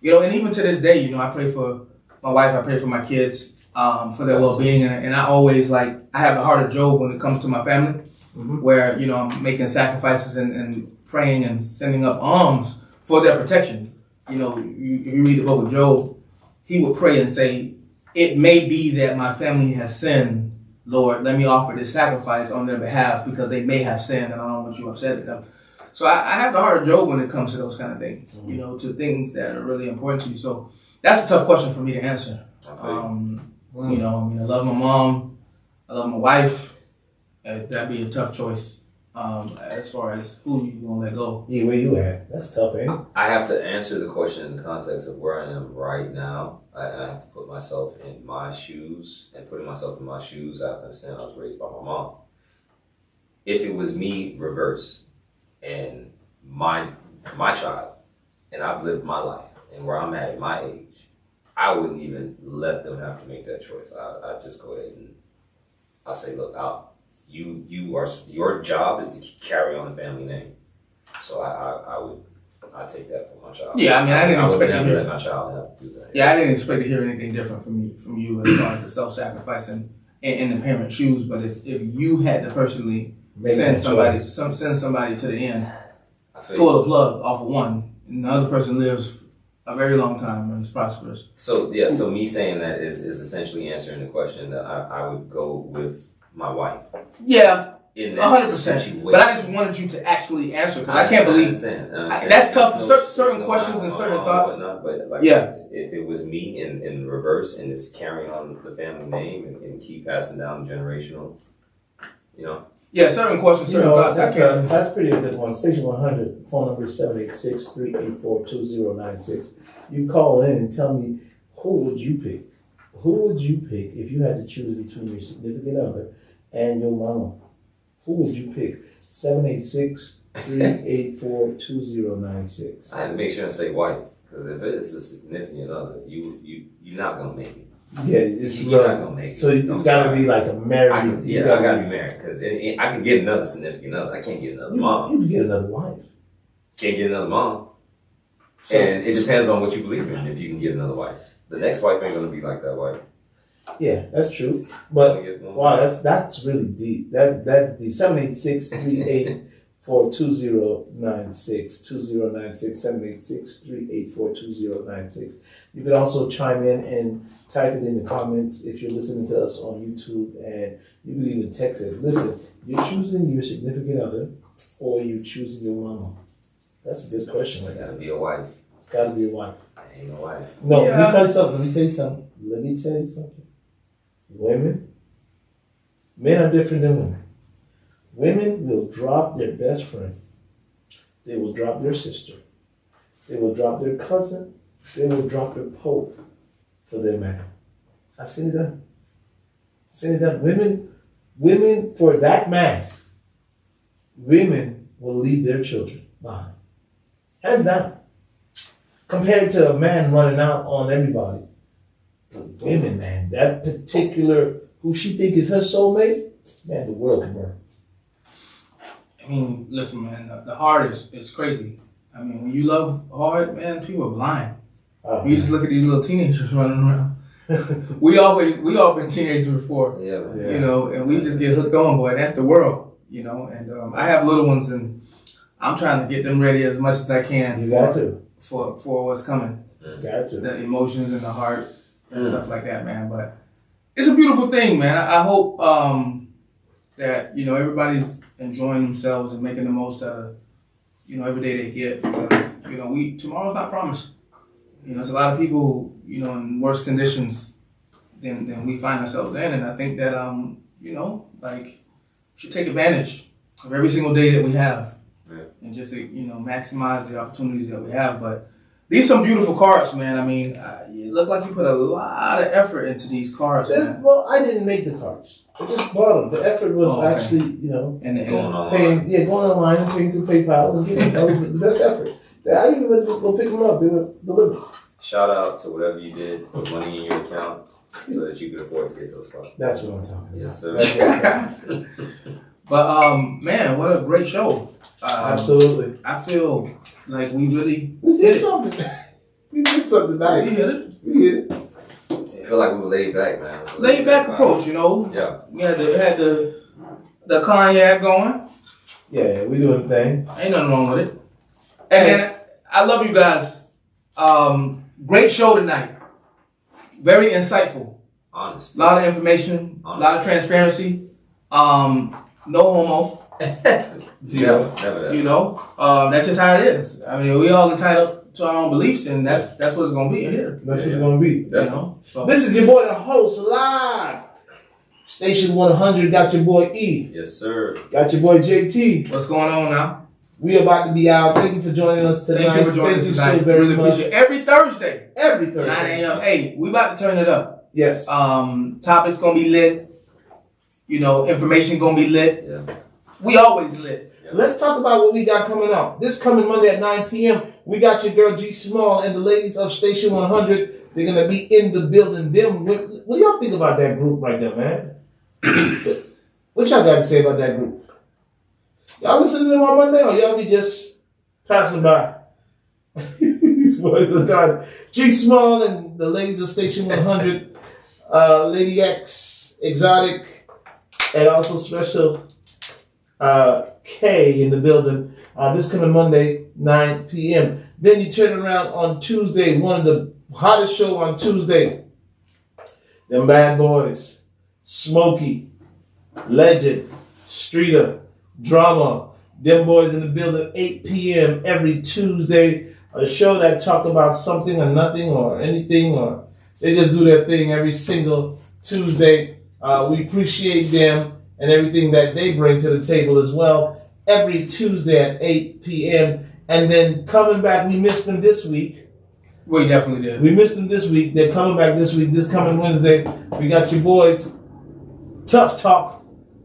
you know, and even to this day, you know, I pray for my wife, I pray for my kids, for their well-being, and I always, like, I have the heart of Job when it comes to my family. where, you know, I'm making sacrifices and praying and sending up alms for their protection. You know, if you read the book of Job, he would pray and say, it may be that my family has sinned, Lord, let me offer this sacrifice on their behalf because they may have sinned and I don't want you upset at them. So I have the heart of Job when it comes to those kind of things, you know, to things that are really important to you. So that's a tough question for me to answer. You know, I mean, I love my mom, I love my wife. That'd be a tough choice as far as who you gonna let go. Yeah, where you at? That's tough, ain't it? I have to answer the question in the context of where I am right now. I have to put myself in my shoes, and putting myself in my shoes, I have to understand I was raised by my mom. If it was me, reverse, and my child, and I've lived my life, and where I'm at my age, I wouldn't even let them have to make that choice. I'd just go ahead and I'll say, look, your job is to carry on the family name. So I take that for my child. Yeah, I mean, I didn't expect to let my child have to do that. Yeah, I didn't expect to hear anything different from you as far as the self-sacrificing in the parent's shoes. But if you had to personally send somebody to the end, pull the plug off of one, and the other person lives a very long time and is prosperous. So yeah, so me saying that is essentially answering the question that I would go with my wife. Yeah, in that 100%. But I just wanted you to actually answer because I can't believe that's tough. Certain questions and certain thoughts. But like, if it was me in reverse and it's carrying on the family name and keep passing down generational, you know. Yeah, certain questions, certain thoughts. That's pretty good one. Station 100, phone number 786-384-2096. You call in and tell me, who would you pick? Who would you pick if you had to choose between your significant other and your mama? Who would you pick? 786-384-2096. I had to make sure and say white, because if it's a significant other, you're not gonna make it. Yeah, it's you're not gonna make it. So it's got to be like a married. I gotta be married because I can get another significant other. I can't get another mom. You can get another wife. Can't get another mom. So, and it depends on what you believe in. If you can get another wife, the next wife ain't gonna be like that wife. Yeah, that's true. But wow, that's really deep. That's deep. 786-384-2096. 786-384-2096. You can also chime in and type it in the comments if you're listening to us on YouTube, and you can even text it. Listen, you're choosing your significant other or you're choosing your mama? That's a good question. It's gotta be a wife. It's gotta be a wife. I ain't a wife. No, Let me tell you something. Women, men are different than women. Women will drop their best friend. They will drop their sister. They will drop their cousin. They will drop their pope for their man. I've seen it done. Women for that man, women will leave their children behind. Hands down. Compared to a man running out on everybody. The women, man, that particular, who she think is her soulmate, man, the world can burn. I mean, listen, man, the heart is crazy. I mean, when you love hard, man, people are blind. You just look at these little teenagers running around. we all been teenagers before, you know, and we just get hooked on, boy. That's the world, you know. And I have little ones, and I'm trying to get them ready as much as I can. For what's coming. Got to. The emotions in the heart and stuff like that, man. But it's a beautiful thing, man. I hope that, you know, everybody's enjoying themselves and making the most out of, you know, every day they get, because, you know, tomorrow's not promised. You know, there's a lot of people, you know, in worse conditions than we find ourselves in, and I think that you know, like, we should take advantage of every single day that we have, and just, you know, maximize the opportunities that we have. But these are some beautiful cards, man. I mean, you look like you put a lot of effort into these cards, man. Well, I didn't make the cards. I just bought them. The effort was actually, you know, going online and paying through PayPal and getting those with the best effort. I didn't even go pick them up. They were delivered. Shout out to whatever you did, put money in your account so that you could afford to get those cards. That's what I'm talking about. Yes, sir. But man, what a great show. Absolutely. I feel like we did something. We did something nice. We hit it. I feel like we were laid back, man. Laid back approach, you know. Yeah. We had the the cognac going. Yeah, we doing the thing. Ain't nothing wrong with it. And then I love you guys. Great show tonight. Very insightful. Honest. A lot of information. A lot of transparency. No homo. Never that. You know, that's just how it is. I mean, we all entitled to our own beliefs, and that's what it's gonna be here. That's what it's gonna be. You know. So This is your boy, the host, live. Station 100. Got your boy E. Yes, sir. Got your boy JT. what's going on now? We about to be out. Thank you for joining us tonight. Thank you for joining us tonight. so very Really much. appreciate it. Every Thursday, Every Thursday. 9 a.m. Hey, we about to turn it up. Yes. Topics gonna be lit. You know, information gonna be lit. Yeah. We always lit. Let's talk about what we got coming up. This coming Monday at 9 p.m., we got your girl G Small and the ladies of Station 100. They're going to be in the building. What do y'all think about that group right there, man? What y'all got to say about that group? Y'all listen to them on Monday, or y'all be just passing by? These boys are done. G Small and the ladies of Station 100, Lady X, Exotic, and also Special K in the building. This coming Monday, 9 p.m. Then you turn around on Tuesday, one of the hottest show on Tuesday. Them bad boys, Smokey, Legend, Streeter, Drama. Them boys in the building, 8 p.m. every Tuesday. A show that talk about something or nothing or anything, or they just do their thing every single Tuesday. We appreciate them and everything that they bring to the table as well. Every Tuesday at 8 p.m. And then coming back, we missed them this week. We definitely did. We missed them this week. They're coming back this week. This coming Wednesday, we got your boys, Tough Talk.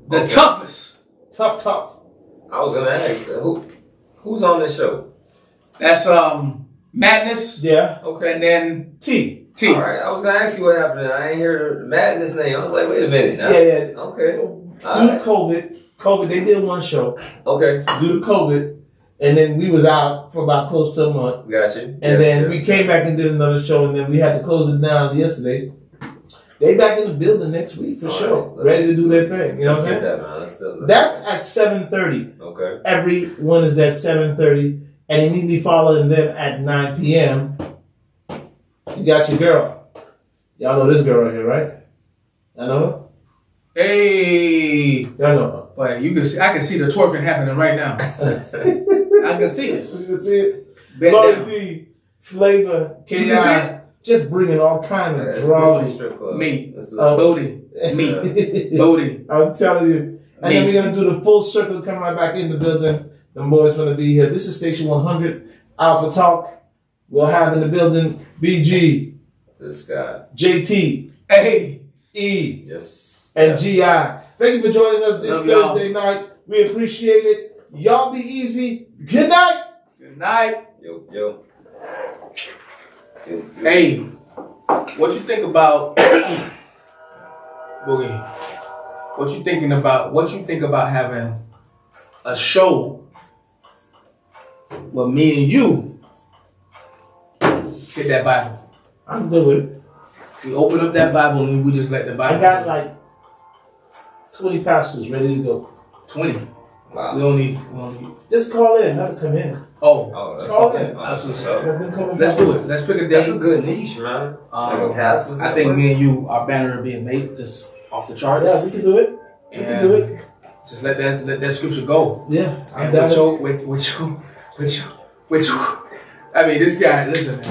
The toughest. Tough Talk. I was gonna ask who's on this show. That's Madness. Yeah. Okay. And then T. T. All right. I was gonna ask you what happened. I ain't heard the Madness name. I was like, wait a minute. Now. Yeah. Okay. Due to COVID, they did one show. Okay. Due to COVID, and then we was out for about close to a month. Got you. And then we came back and did another show, and then we had to close it down yesterday. They back in the building next week for sure, right, ready to do their thing. You know what I'm saying? That, man. Let's That's at 7:30. Okay. Every one is at 7:30, and immediately following them at 9 p.m. You got your girl. Y'all know this girl right here, right? I know Hey. her. Y'all know But you can see, I can see the twerking happening right now. I can see it. her. You can see it. Bend Lloyd down. D, Flavor, You can see K.I. Just bringing all kind of It's drama. strip club. Meat. This is Booty. Meat. Booty. I'm telling you. And then Me. we're going to do the full circle, come right back in the building. The boys going to be here. This is Station 100, Alpha Talk. We'll have in the building BG, this guy. JT, Hey. E, Yes. and Yes. GI. Thank you for joining us this Love y'all. Thursday night. We appreciate it. Y'all be easy. Good night. Good night. Yo. Hey. What you think about Boogie? What you think about having a show where me and you get that Bible? I'm good with it. We open up that Bible and we just let the Bible. I got like 20 pastors ready to go. 20. Wow. We only. Just call in, not to come in. Oh, Oh, that's Call okay. in. That's what's up. let's do it. Let's pick a That's a day. good niche, man. Like a pastor's I think network. me and you, our banner being made just off the charts. Yeah, we can do it. We can do it. Just let that scripture go. Yeah. I'm And down. with your, I mean, this guy. Listen, man.